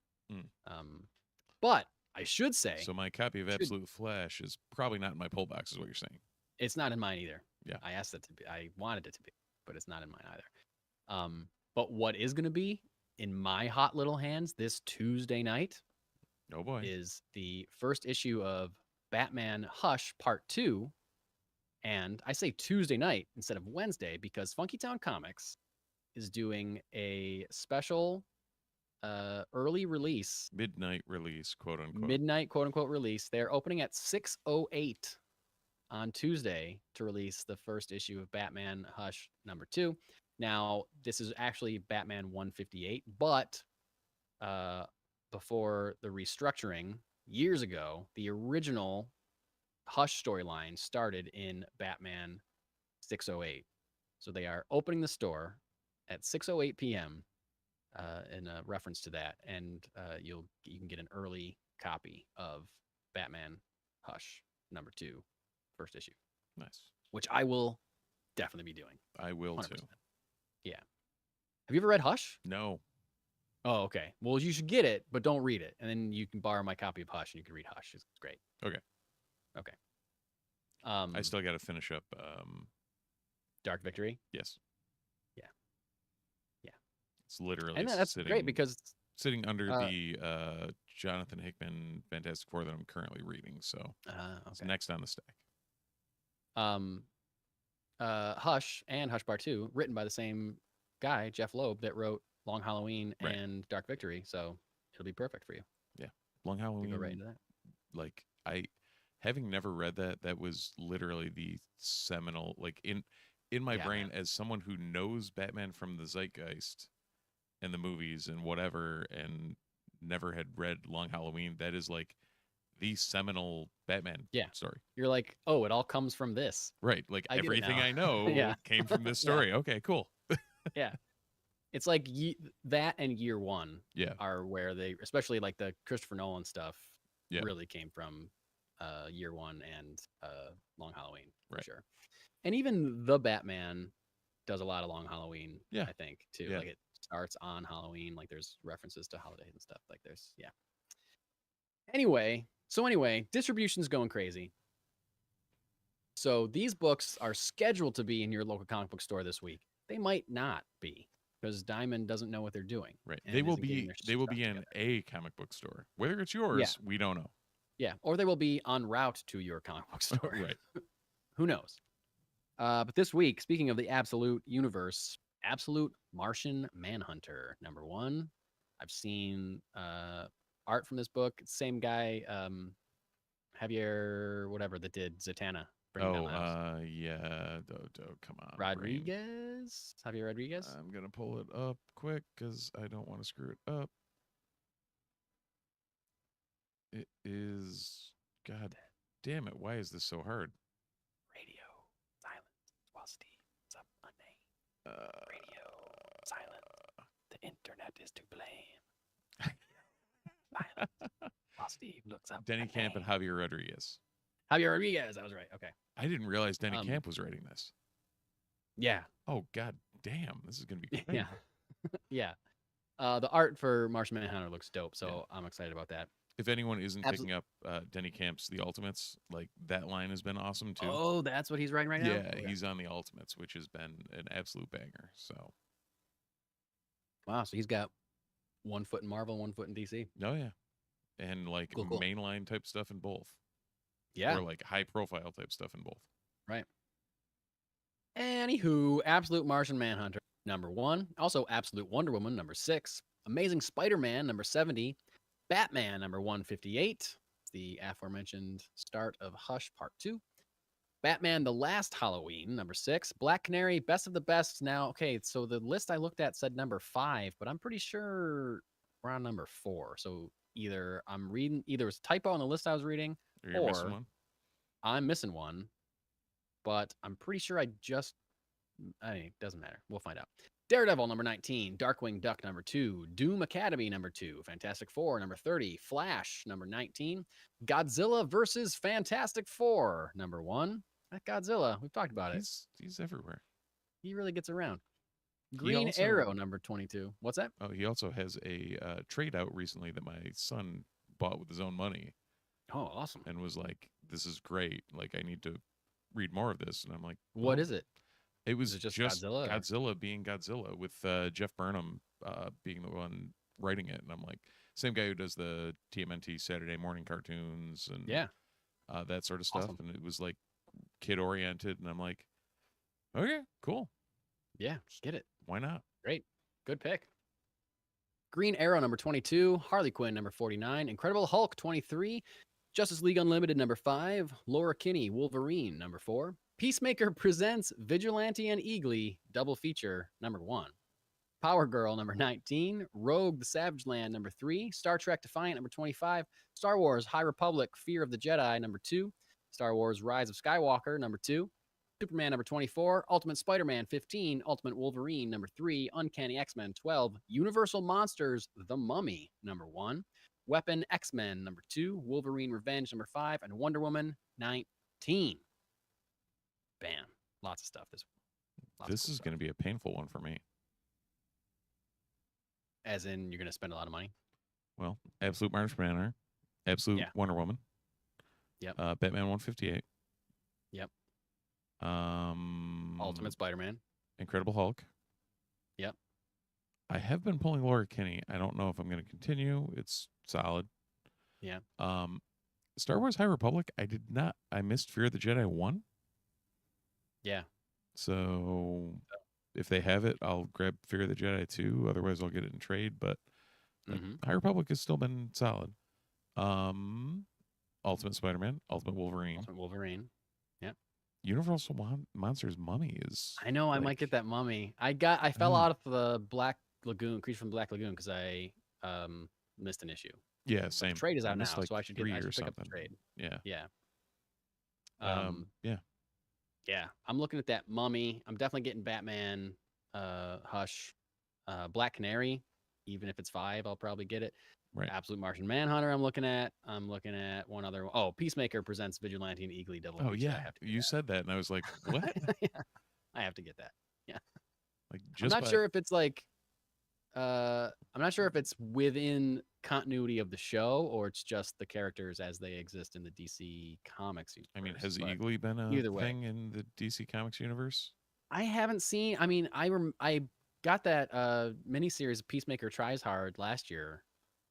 B: But I should say,
C: so my copy of Absolute Flash is probably not in my pull box, is what you're saying.
B: It's not in mine either.
C: Yeah,
B: I asked it to be. I wanted it to be, but it's not in mine either. But what is going to be in my hot little hands this Tuesday night?
C: Oh boy,
B: is the first issue of Batman Hush Part 2. And I say Tuesday night instead of Wednesday because Funky Town Comics is doing a special early release,
C: midnight release, quote
B: unquote release. They're opening at 6:08 on Tuesday to release the first issue of Batman Hush #2. Now, this is actually Batman 158, but before the restructuring years ago, the original Hush storyline started in Batman 608. So they are opening the store at 6:08 p.m. In a reference to that, and you can get an early copy of Batman Hush #2, first issue.
C: Nice.
B: Which I will definitely be doing.
C: I will 100%. Too.
B: Yeah. Have you ever read Hush?
C: No.
B: Oh, okay. Well, you should get it, but don't read it, and then you can borrow my copy of Hush, and you can read Hush. It's great.
C: Okay. I still got to finish up
B: Dark Victory.
C: Yes.
B: Yeah.
C: It's literally
B: and that's great because it's
C: sitting under the Jonathan Hickman Fantastic Four that I'm currently reading. So it's next on the stack.
B: Hush and Hush Part 2, written by the same guy, Jeff Loeb, that wrote Long Halloween
C: Right.
B: and Dark Victory, so it'll be perfect for you.
C: Yeah, Long Halloween.
B: You go right into that.
C: Like having never read that was literally the seminal, like in my brain, as someone who knows Batman from the zeitgeist and the movies and whatever, and never had read Long Halloween. That is like the seminal Batman story.
B: You're like, oh, it all comes from this.
C: Right. Like everything I know came from this story. Okay, cool.
B: Yeah. It's like that and Year One are where they, especially like the Christopher Nolan stuff, really came from Year One and Long Halloween, for sure. And even the Batman does a lot of Long Halloween, I think, too. Like it starts on Halloween, like there's references to holidays and stuff. Like there's, Anyway, distribution's going crazy. So these books are scheduled to be in your local comic book store this week. They might not be, because Diamond doesn't know what they're doing.
C: Right. They will be in a comic book store. Whether it's yours, we don't know.
B: Yeah. Or they will be en route to your comic book store.
C: Right.
B: Who knows? But this week, speaking of the Absolute universe, Absolute Martian Manhunter, #1. I've seen art from this book. Same guy, Javier, whatever, that did Zatanna.
C: Yeah. Come on.
B: Rodriguez? Javier Rodriguez?
C: I'm going to pull it up quick because I don't want to screw it up. It is... God damn it. Why is this so hard?
B: Radio silence while Steve looks up a name. Radio silence. The internet is to blame. Silence while Steve looks up
C: Denny Camp and Javier Rodriguez.
B: Javier Rodriguez. I was right. Okay.
C: I didn't realize Denny Camp was writing this.
B: Yeah.
C: Oh, God damn. This is going to be great.
B: Yeah. Yeah. The art for Martian Manhunter looks dope, so I'm excited about that.
C: If anyone isn't picking up Denny Camp's The Ultimates, like that line has been awesome too.
B: Oh, that's what he's writing right now?
C: Yeah, he's on The Ultimates, which has been an absolute banger. So,
B: wow, so he's got 1 foot in Marvel, 1 foot in DC.
C: Oh yeah, and like
B: cool.
C: mainline type stuff in both.
B: Yeah,
C: or like high profile type stuff in both.
B: Right. Anywho, Absolute Martian Manhunter #1, also Absolute Wonder Woman #6, Amazing Spider-Man #70. Batman #158, the aforementioned start of Hush Part 2. Batman The Last Halloween #6. Black Canary Best of the Best. Now, okay, so the list I looked at said #5, but I'm pretty sure we're on #4. So either it was a typo on the list I was reading,
C: or missing one.
B: I'm missing one. But I'm pretty sure it doesn't matter. We'll find out. Daredevil #19, Darkwing Duck #2, Doom Academy #2, Fantastic Four #30, Flash #19, Godzilla versus Fantastic Four #1. That Godzilla, we've talked about it.
C: He's everywhere.
B: He really gets around. Green Arrow #22. What's that?
C: Oh, he also has a trade out recently that my son bought with his own money.
B: Oh, awesome.
C: And was like, this is great. Like, I need to read more of this. And I'm like,
B: what is it?
C: It was just
B: Godzilla?
C: Godzilla being Godzilla with Jeff Burnham being the one writing it. And I'm like, same guy who does the TMNT Saturday morning cartoons and that sort of stuff.
B: Awesome.
C: And it was like kid oriented. And I'm like, okay, cool.
B: Yeah, get it.
C: Why not?
B: Great. Good pick. Green Arrow #22, Harley Quinn #49, Incredible Hulk 23, Justice League Unlimited #5, Laura Kinney Wolverine #4, Peacemaker presents Vigilante and Eagly double feature #1, Power Girl #19, Rogue the Savage Land #3, Star Trek Defiant #25, Star Wars High Republic Fear of the Jedi #2, Star Wars Rise of Skywalker #2, Superman #24, Ultimate Spider-Man 15, Ultimate Wolverine #3, Uncanny X-Men 12, Universal Monsters The Mummy #1, Weapon X-Men #2, Wolverine Revenge #5, and Wonder Woman 19. Bam. Lots of stuff.
C: This is going to be a painful one for me.
B: As in, you're going to spend a lot of money?
C: Well, Absolute Martian Manhunter, Absolute Wonder Woman.
B: Yep.
C: Batman 158.
B: Yep. Ultimate Spider-Man.
C: Incredible Hulk.
B: Yep.
C: I have been pulling Laura Kinney. I don't know if I'm going to continue. It's solid.
B: Yeah.
C: Star Wars High Republic. I missed Fear of the Jedi 1.
B: Yeah.
C: So if they have it, I'll grab Fear of the Jedi too. Otherwise, I'll get it in trade. But High Republic has still been solid. Ultimate Spider-Man, Ultimate Wolverine.
B: Yep.
C: Universal Monsters Mummy is.
B: I know. I might get that Mummy. I fell out of the Black Lagoon, Creature from Black Lagoon, because I missed an issue.
C: Yeah, same.
B: But the trade is out now, so I should pick up the trade.
C: Yeah.
B: Yeah.
C: Yeah.
B: Yeah. I'm looking at that Mummy. I'm definitely getting Batman, Hush, Black Canary. Even if it's 5, I'll probably get it.
C: Right.
B: Absolute Martian Manhunter. I'm looking at one other one. Oh, Peacemaker presents Vigilante and Eagly Devil.
C: Oh yeah, you said that, and I was like, what?
B: Yeah, I have to get that. Yeah.
C: Like,
B: I'm not sure if it's like, I'm not sure if it's within continuity of the show or it's just the characters as they exist in the DC Comics universe.
C: I mean, has Eagly been a thing in the DC Comics universe?
B: I haven't seen. I mean, I got that miniseries Peacemaker Tries Hard last year,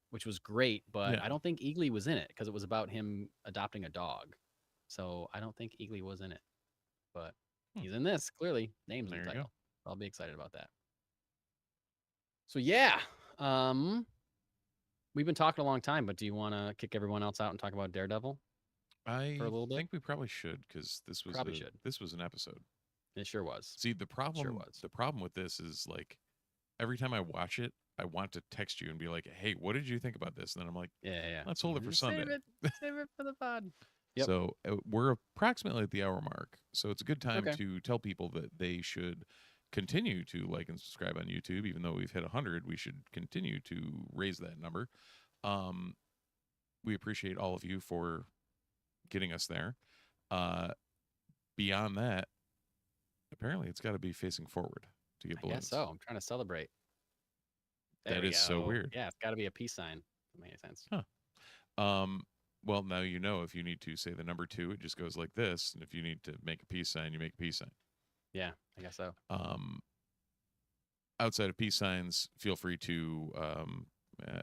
B: which was great, but I don't think Eagly was in it because it was about him adopting a dog. So I don't think Eagly was in it, but he's in this. Clearly, name's in the title. I'll be excited about that. So yeah, we've been talking a long time, but do you want to kick everyone else out and talk about Daredevil
C: for a little bit? I think we probably should, because this was an episode.
B: It sure was.
C: See, the problem with this is, like, every time I watch it, I want to text you and be like, hey, what did you think about this? And then I'm like, yeah. Let's hold it for Sunday.
B: Save it for the pod. Yep.
C: So we're approximately at the hour mark. So it's a good time to tell people that they should continue to like and subscribe on YouTube. Even though we've hit 100, we should continue to raise that number. We appreciate all of you for getting us there. Beyond that, apparently it's got to be facing forward to get balloons.
B: I guess so. I'm trying to celebrate.
C: That is so weird.
B: Yeah, it's got to be a peace sign. That makes sense.
C: Huh. Well, now you know if you need to say the number 2, it just goes like this. And if you need to make a peace sign, you make a peace sign.
B: Yeah, I guess so.
C: Outside of peace signs, feel free to.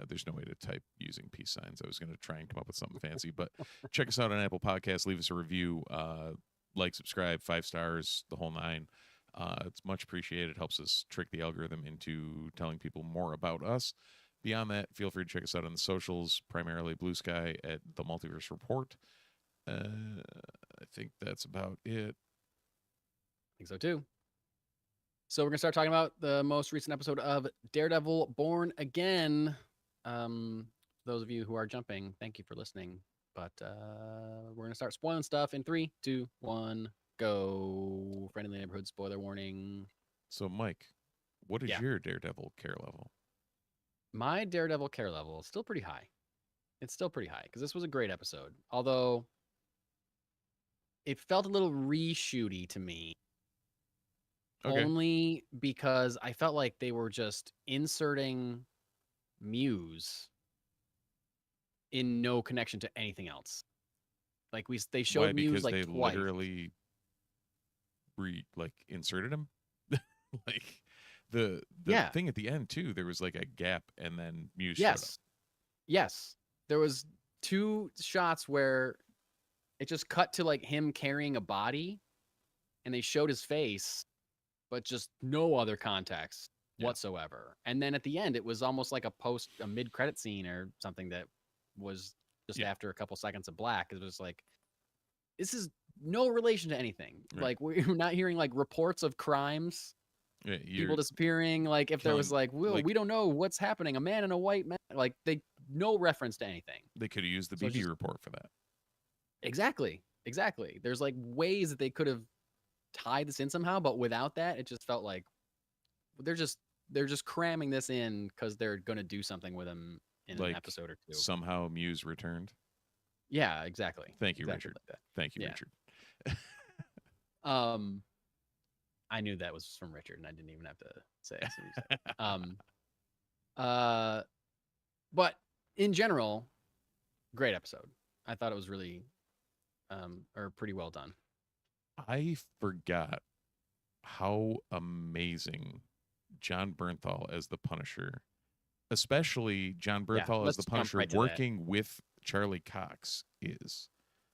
C: There's no way to type using peace signs. I was going to try and come up with something fancy, but check us out on Apple Podcasts. Leave us a review. Like, subscribe, 5 stars, the whole 9. It's much appreciated. It helps us trick the algorithm into telling people more about us. Beyond that, feel free to check us out on the socials, primarily Blue Sky at the Multiverse Report. I think that's about it.
B: I think so too. So we're going to start talking about the most recent episode of Daredevil Born Again. Those of you who are jumping, thank you for listening. But we're going to start spoiling stuff in 3, 2, 1, go. Friendly neighborhood spoiler warning.
C: So, Mike, what is your Daredevil care level?
B: My Daredevil care level is still pretty high. It's still pretty high because this was a great episode. Although it felt a little reshooty to me. Only because I felt like they were just inserting Muse in no connection to anything else. Like they showed Muse like
C: they
B: twice.
C: Literally inserted him. Like the thing at the end too, there was like a gap and then Muse showed up.
B: Yes. There was 2 shots where it just cut to like him carrying a body and they showed his face, but just no other context whatsoever. And then at the end, it was almost like a mid-credit scene or something that was just after a couple seconds of black. It was like, this is no relation to anything. Right. Like, we're not hearing like reports of crimes, people disappearing. Like, if there was like, we don't know what's happening. A man and a white man. Like, no reference to anything.
C: They could have used the BB report for that.
B: Exactly. There's like ways that they could have tied this in somehow, but without that, it just felt like they're just cramming this in because they're gonna do something with him in an episode or 2.
C: Somehow Muse returned.
B: Yeah, exactly.
C: Thank you, Richard. Like Thank you, Richard.
B: I knew that was from Richard, and I didn't even have to say it. But in general, great episode. I thought it was really, or pretty well done.
C: I forgot how amazing John Bernthal as the Punisher, especially John Bernthal as the Punisher working with Charlie Cox is.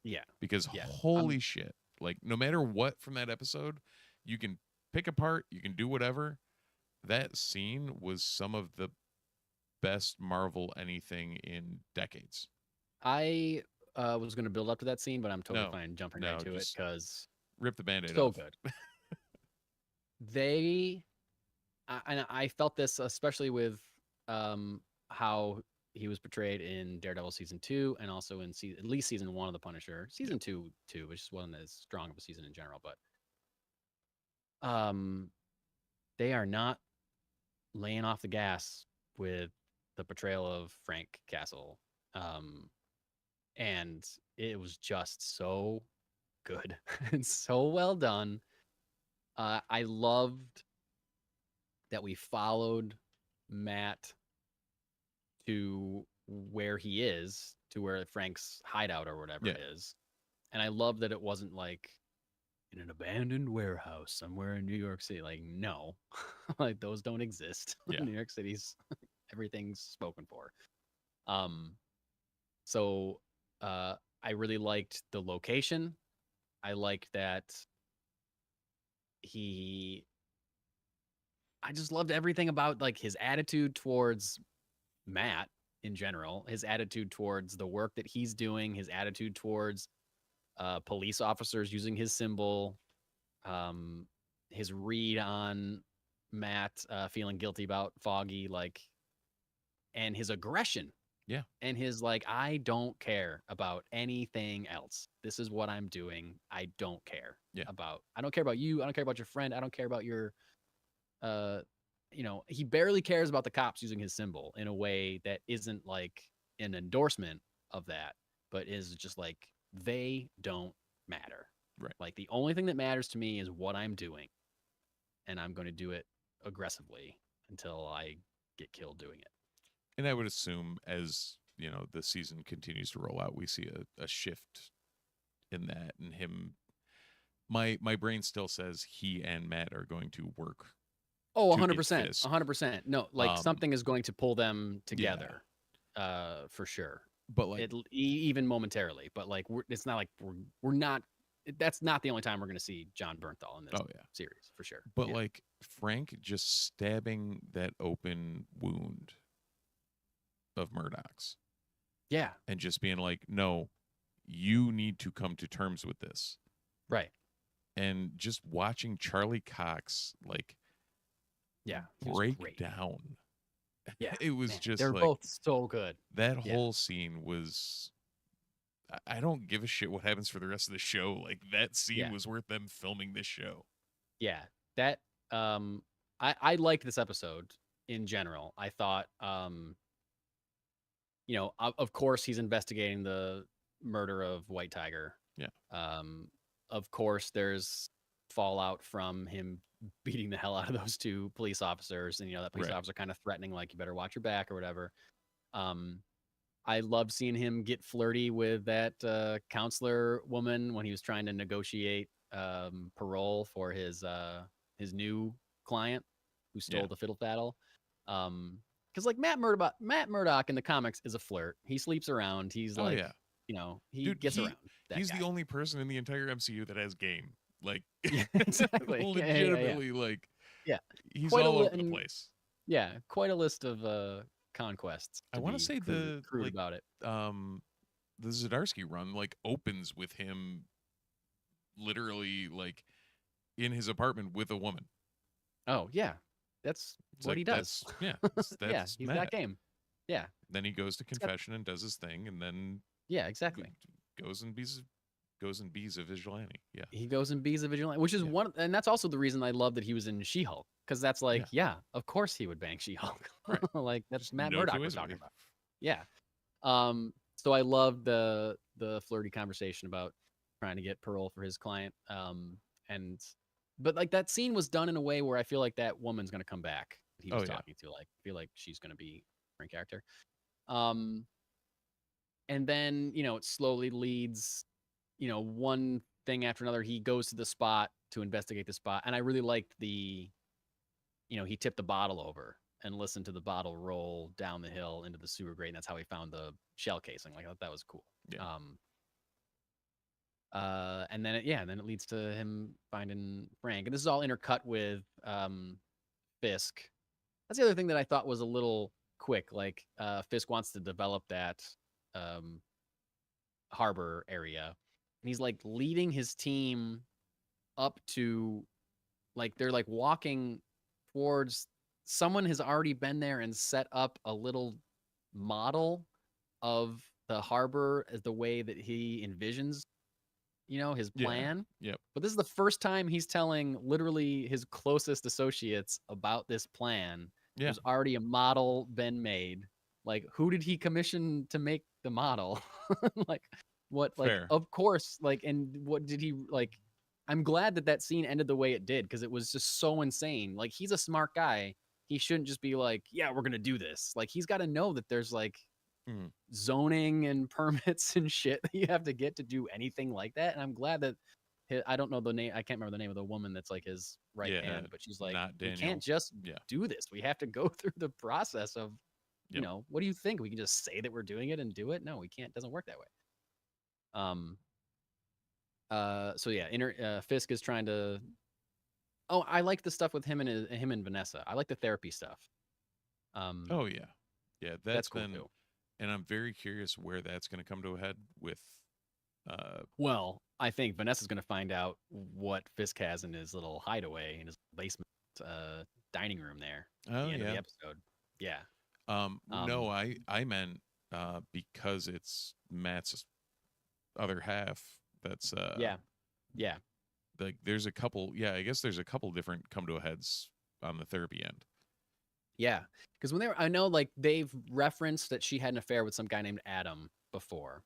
C: Yeah. Because holy shit, like no matter what from that episode, you can pick apart, you can do whatever. That scene was some of the best Marvel anything in decades.
B: I was going to build up to that scene, but I'm totally
C: No,
B: fine jumping
C: no,
B: right to it
C: just
B: because
C: rip the Band-Aid
B: so
C: off.
B: good. And I felt this especially with how he was portrayed in Daredevil season 2 and also in at least season 1 of The Punisher. Season 2 too, which just wasn't as strong of a season in general, but they are not laying off the gas with the portrayal of Frank Castle. And it was just so good and so well done. I loved that we followed Matt to where he is, to where Frank's hideout or whatever it is. And I love that it wasn't like in an abandoned warehouse somewhere in New York City. Like, no, like those don't exist. New York City's everything's spoken for. So I really liked the location. I liked that I just loved everything about like his attitude towards Matt in general, his attitude towards the work that he's doing, his attitude towards police officers using his symbol, his read on Matt feeling guilty about Foggy, like, and his aggression.
C: Yeah.
B: And his like, I don't care about anything else. This is what I'm doing. I don't care about. I don't care about you. I don't care about your friend. I don't care about your. He barely cares about the cops using his symbol in a way that isn't like an endorsement of that, but is just like they don't matter.
C: Right.
B: Like the only thing that matters to me is what I'm doing, and I'm going to do it aggressively until I get killed doing it.
C: And I would assume as, the season continues to roll out, we see a shift in that and him. My brain still says he and Matt are going to work.
B: Oh, 100%. 100%. No, like something is going to pull them together for sure.
C: But like
B: even momentarily, but like it's not like we're not. That's not the only time we're going to see John Bernthal in this series for sure.
C: But like Frank just stabbing that open wound of Murdoch's.
B: Yeah.
C: And just being like, no, you need to come to terms with this.
B: Right.
C: And just watching Charlie Cox like break down.
B: Yeah.
C: It was just
B: they're
C: like,
B: both so good.
C: That whole scene was I don't give a shit what happens for the rest of the show. Like that scene was worth them filming this show.
B: Yeah. That I liked this episode in general. I thought of course he's investigating the murder of White Tiger.
C: Yeah.
B: Of course there's fallout from him beating the hell out of those two police officers, and that police officer kind of threatening like you better watch your back or whatever. I loved seeing him get flirty with that counselor woman when he was trying to negotiate parole for his new client who stole the fiddle faddle. Because like Matt Murdock in the comics is a flirt. He sleeps around. He's he gets around.
C: He's the only person in the entire MCU that has game. Like
B: exactly.
C: legitimately, like he's
B: quite
C: all over the place.
B: Yeah, quite a list of conquests.
C: I want to say
B: crude about it.
C: The Zdarsky run like opens with him literally like in his apartment with a woman.
B: Oh yeah, that's what he does.
C: That's
B: he's
C: Matt.
B: that game. Yeah.
C: Then he goes to confession and does his thing, and then
B: exactly
C: goes and bees a vigilante. Yeah,
B: he goes and bees a vigilante, which is and that's also the reason I love that he was in She-Hulk, because that's like of course he would bang She-Hulk.
C: Right.
B: Like that's Matt Murdock we're talking about. Yeah. So I love the flirty conversation about trying to get parole for his client. But like that scene was done in a way where I feel like that woman's gonna come back. He was talking to, like, I feel like she's gonna be a main character. And then it slowly leads, one thing after another. He goes to the spot to investigate the spot, and I really liked he tipped the bottle over and listened to the bottle roll down the hill into the sewer grate, and that's how he found the shell casing. Like I thought that was cool.
C: Yeah.
B: And then then it leads to him finding Frank, and this is all intercut with Fisk. That's the other thing that I thought was a little quick. Like Fisk wants to develop that um, harbor area, and he's like leading his team up to, like, they're like walking towards, someone has already been there and set up a little model of the harbor as the way that he envisions, his plan.
C: Yep.
B: But this is the first time he's telling literally his closest associates about this plan.
C: Yeah.
B: There's already a model been made. Like, who did he commission to make the model? Like, what? Like,
C: Fair.
B: of course. Like, and what did he like? I'm glad that scene ended the way it did, because it was just so insane. Like, he's a smart guy. He shouldn't just be like, yeah, we're gonna do this. Like, he's got to know that there's like zoning and permits and shit that you have to get to do anything like that. And I'm glad that I don't know the name. I can't remember the name of the woman that's like his right hand, but she's like, we can't just do this. We have to go through the process of, what do you think? We can just say that we're doing it and do it? No, we can't. It doesn't work that way. So yeah, Fisk is trying to. Oh, I like the stuff with him and Vanessa. I like the therapy stuff.
C: Oh yeah,
B: that's cool too.
C: And I'm very curious where that's going to come to a head with.
B: Well, I think Vanessa's going to find out what Fisk has in his little hideaway in his basement dining room there at the end of the episode. Yeah.
C: No, I meant because it's Matt's other half. That's
B: yeah.
C: Like there's a couple. Yeah, I guess there's a couple different come to a heads on the therapy end.
B: Yeah, because I know like they've referenced that she had an affair with some guy named Adam before,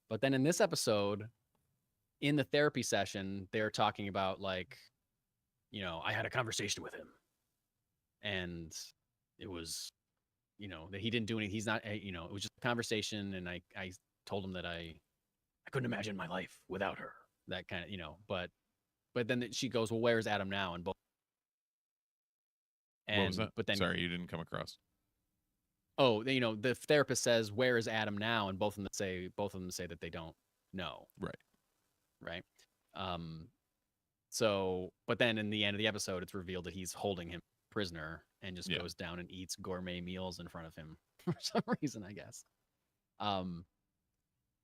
B: but then in this episode, in the therapy session, they're talking about like, I had a conversation with him, and it was, that he didn't do anything. He's not, it was just a conversation, and I told him that I couldn't imagine my life without her. That kind of, but then she goes, well, where's Adam now? And both.
C: What was that? But then, sorry, you didn't come across.
B: Oh, the therapist says, "Where is Adam now?" And both of them say that they don't know. Right. So, but then in the end of the episode, it's revealed that he's holding him prisoner and just goes down and eats gourmet meals in front of him for some reason, I guess.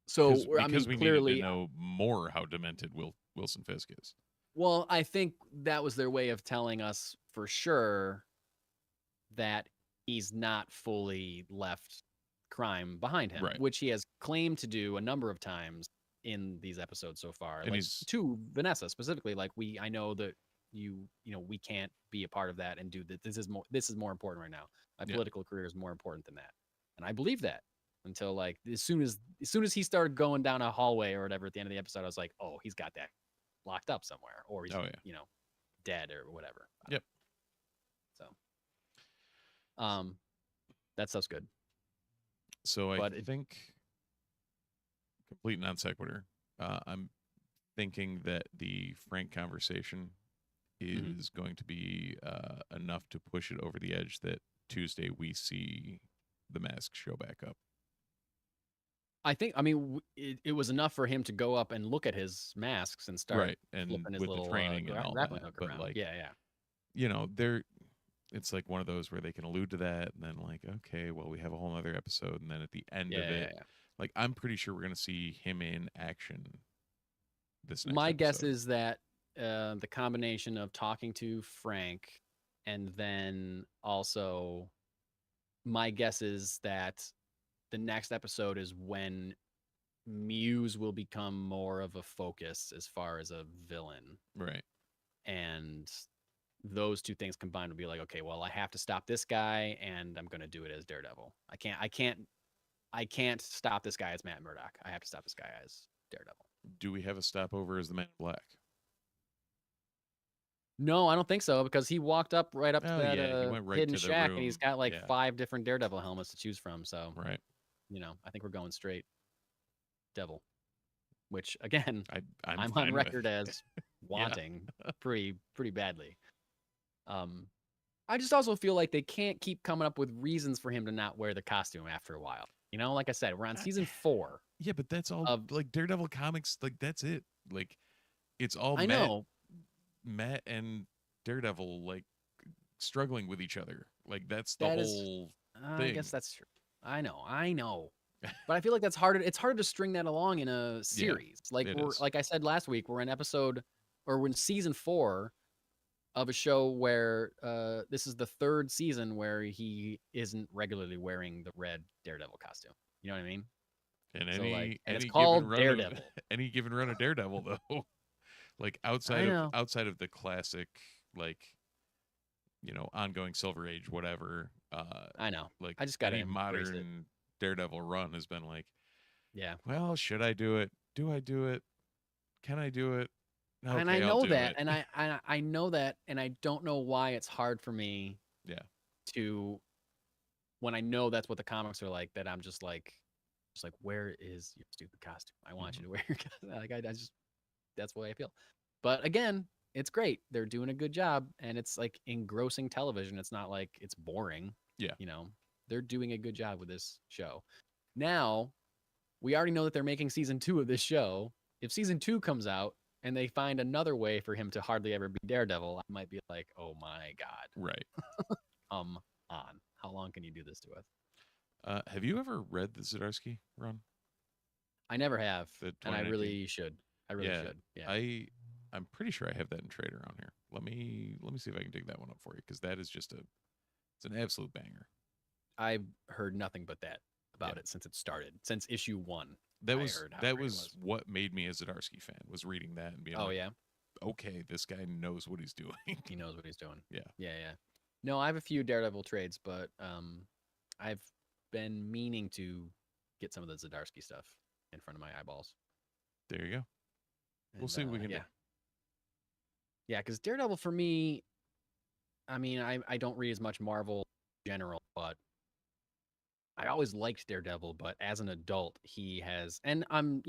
B: So
C: because we clearly need to know more how demented Wilson Fisk is.
B: Well, I think that was their way of telling us for sure that he's not fully left crime behind him, which he has claimed to do a number of times in these episodes so far. And like, to Vanessa specifically, like I know that we can't be a part of that and do that. This is more important right now. My political career is more important than that. And I believe that until like as soon as he started going down a hallway or whatever at the end of the episode, I was like, oh, he's got that locked up somewhere, or he's dead or whatever.
C: Yep.
B: So that stuff's good.
C: So I think, complete non sequitur, I'm thinking that the Frank conversation is going to be enough to push it over the edge that Tuesday we see the mask show back up.
B: I mean, it was enough for him to go up and look at his masks and start
C: and
B: flipping his
C: with
B: little
C: the training and all that.
B: But around. Like,
C: it's like one of those where they can allude to that, and then like, okay, well, we have a whole other episode, and then at the end of it, like, I'm pretty sure we're gonna see him in action. This next
B: My
C: episode.
B: guess is that the combination of talking to Frank, and then also, my guess is that the next episode is when Muse will become more of a focus as far as a villain.
C: Right.
B: And those two things combined will be like, okay, well, I have to stop this guy, and I'm going to do it as Daredevil. I can't stop this guy as Matt Murdock. I have to stop this guy as Daredevil.
C: Do we have a stopover as the Man in Black?
B: No, I don't think so, because he walked up right up to that
C: he went right
B: hidden
C: to the
B: shack,
C: room.
B: and he's got like 5 different Daredevil helmets to choose from. So,
C: right.
B: I think we're going straight Devil, which again,
C: I'm
B: on record as wanting pretty badly. I just also feel like they can't keep coming up with reasons for him to not wear the costume after a while. Like I said, we're on season 4.
C: Yeah, but that's all
B: of
C: like Daredevil comics. Like that's it. Like it's all
B: I know
C: Matt and Daredevil like struggling with each other. Like that's the
B: that is.
C: whole
B: I guess
C: thing.
B: that's true. I know. But I feel like that's harder. It's harder to string that along in a
C: Yeah,
B: series. Like
C: it
B: we're
C: is.
B: like I said last week, we're in episode or we're in season 4 of a show where this is the 3rd season where he isn't regularly wearing the red Daredevil costume. You know what I mean?
C: And
B: So like, and it's
C: any given
B: called
C: run of
B: Daredevil.
C: any given run of Daredevil though, like
B: I know.
C: outside of the classic like ongoing Silver Age whatever,
B: I know.
C: like
B: I just got to
C: any
B: embrace it.
C: modern Daredevil run has been like,
B: Yeah.
C: well, should I do it? Do I do it? Can I do it?
B: And I
C: Okay, I'll
B: know
C: do
B: that,
C: it.
B: and I know that, and I don't know why it's hard for me
C: Yeah.
B: to when I know that's what the comics are like. That I'm just like, where is your stupid costume? I want you to wear your costume. Like I just that's the way I feel. But again, it's great. They're doing a good job, and it's like engrossing television. It's not like it's boring.
C: Yeah.
B: They're doing a good job with this show. Now, we already know that they're making season 2 of this show. If season 2 comes out and they find another way for him to hardly ever be Daredevil, I might be like, oh my God.
C: Right.
B: On. How long can you do this to us?
C: Have you ever read the Zdarsky run?
B: I never have,
C: The
B: and I
C: 2019?
B: really should. I really should. Yeah.
C: I'm pretty sure I have that in trade around here. Let me see if I can dig that one up for you because that is just it's an absolute banger.
B: I've heard nothing but that about it since it started. Since issue 1.
C: That was what made me a Zdarsky fan, was reading that and being like, okay, this guy knows what he's doing.
B: He knows what he's doing.
C: Yeah.
B: Yeah. No, I have a few Daredevil trades, but I've been meaning to get some of the Zdarsky stuff in front of my eyeballs.
C: There you go. We'll see what we can do.
B: Yeah, because Daredevil for me, I mean, I don't read as much Marvel in general, but I always liked Daredevil. But as an adult, he has, and I'm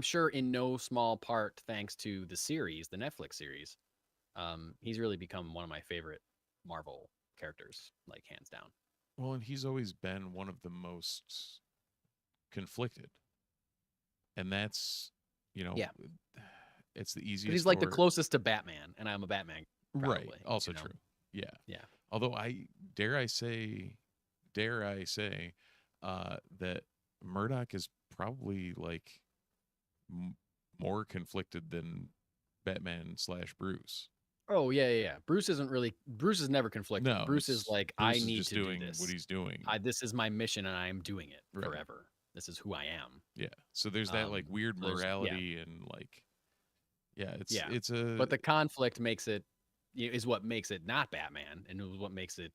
B: sure in no small part thanks to the series, the Netflix series, he's really become one of my favorite Marvel characters, like hands down.
C: Well, and he's always been one of the most conflicted, and that's it's the easiest.
B: He's like the closest to Batman, and I'm a Batman. Probably,
C: right. Also true. Yeah.
B: Yeah.
C: Although dare I say, that Murdoch is probably like more conflicted than Batman / Bruce.
B: Oh yeah. Bruce is never conflicted.
C: No,
B: Bruce is like,
C: Bruce
B: I
C: is
B: need
C: just
B: to
C: doing
B: do this.
C: what he's doing.
B: This is my mission, and I am doing it
C: Right.
B: forever. This is who I am.
C: Yeah. So there's that like weird morality and like, it's a.
B: But the conflict is what makes it not Batman, and is what makes it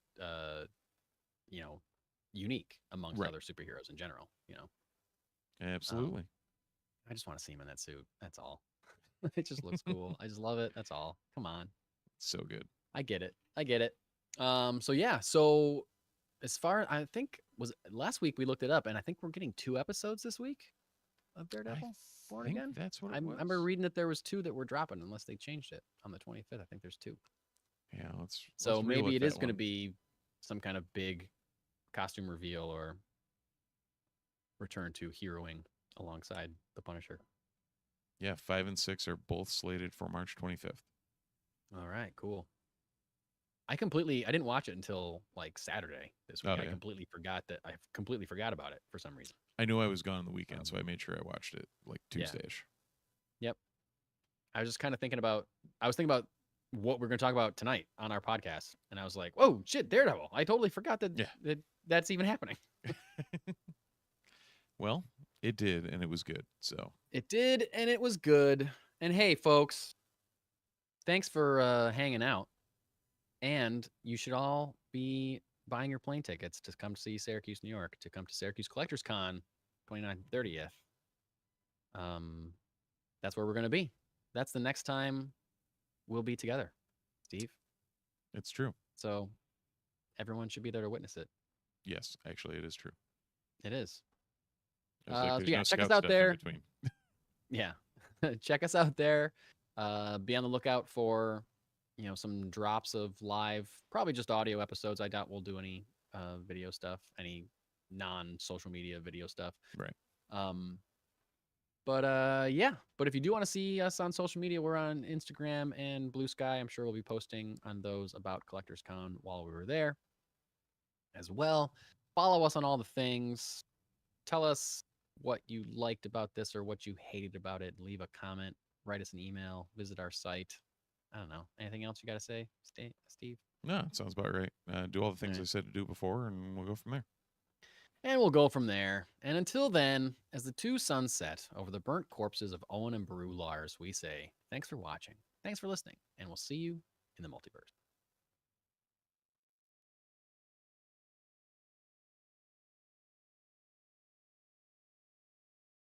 B: unique amongst other superheroes in general.
C: Absolutely.
B: I just want to see him in that suit. That's all. It just looks cool. I just love it. That's all. Come on.
C: So good.
B: I get it. So yeah. So as far I think was last week we looked it up, and I think we're getting 2 episodes this week of Daredevil Born Again.
C: That's what
B: I remember reading that there was 2 that were dropping, unless they changed it on the 25th. I think there's 2.
C: Yeah. Let's
B: maybe it is going to be some kind of big costume reveal or return to heroing alongside the Punisher.
C: Yeah, 5 and 6 are both slated for March 25th.
B: All right, cool. I didn't watch it until like Saturday this week. I completely forgot about it for some reason.
C: I knew I was gone on the weekend, so I made sure I watched it like Tuesday-ish.
B: Yep. I was thinking about what we're going to talk about tonight on our podcast, and I was like, "Whoa, shit, Daredevil! I totally forgot that's even happening."
C: Well, it did, and it was good. So
B: it did, and it was good. And hey, folks, thanks for hanging out. And you should all be buying your plane tickets to come see Syracuse, New York, to come to Syracuse Collectors Con, 29th and 30th. That's where we're going to be. That's the next time we'll be together, Steve.
C: It's true.
B: So everyone should be there to witness it.
C: Yes, actually, it is true.
B: It is.
C: Check
B: us out there. Yeah. Check us out there. Be on the lookout for some drops of live, probably just audio episodes. I doubt we'll do any video stuff, any non-social media video stuff.
C: Right.
B: Yeah. But if you do want to see us on social media, we're on Instagram and Blue Sky. I'm sure we'll be posting on those about Collectors Con while we were there as well. Follow us on all the things. Tell us what you liked about this or what you hated about it. Leave a comment, write us an email, visit our site. I don't know. Anything else you got to say, Steve?
C: No, it sounds about right. Do all the things
B: Right.
C: I said to do before, and we'll go from there.
B: And we'll go from there. And until then, as the two suns set over the burnt corpses of Owen and Beru Lars, we say thanks for watching, thanks for listening, and we'll see you in the multiverse.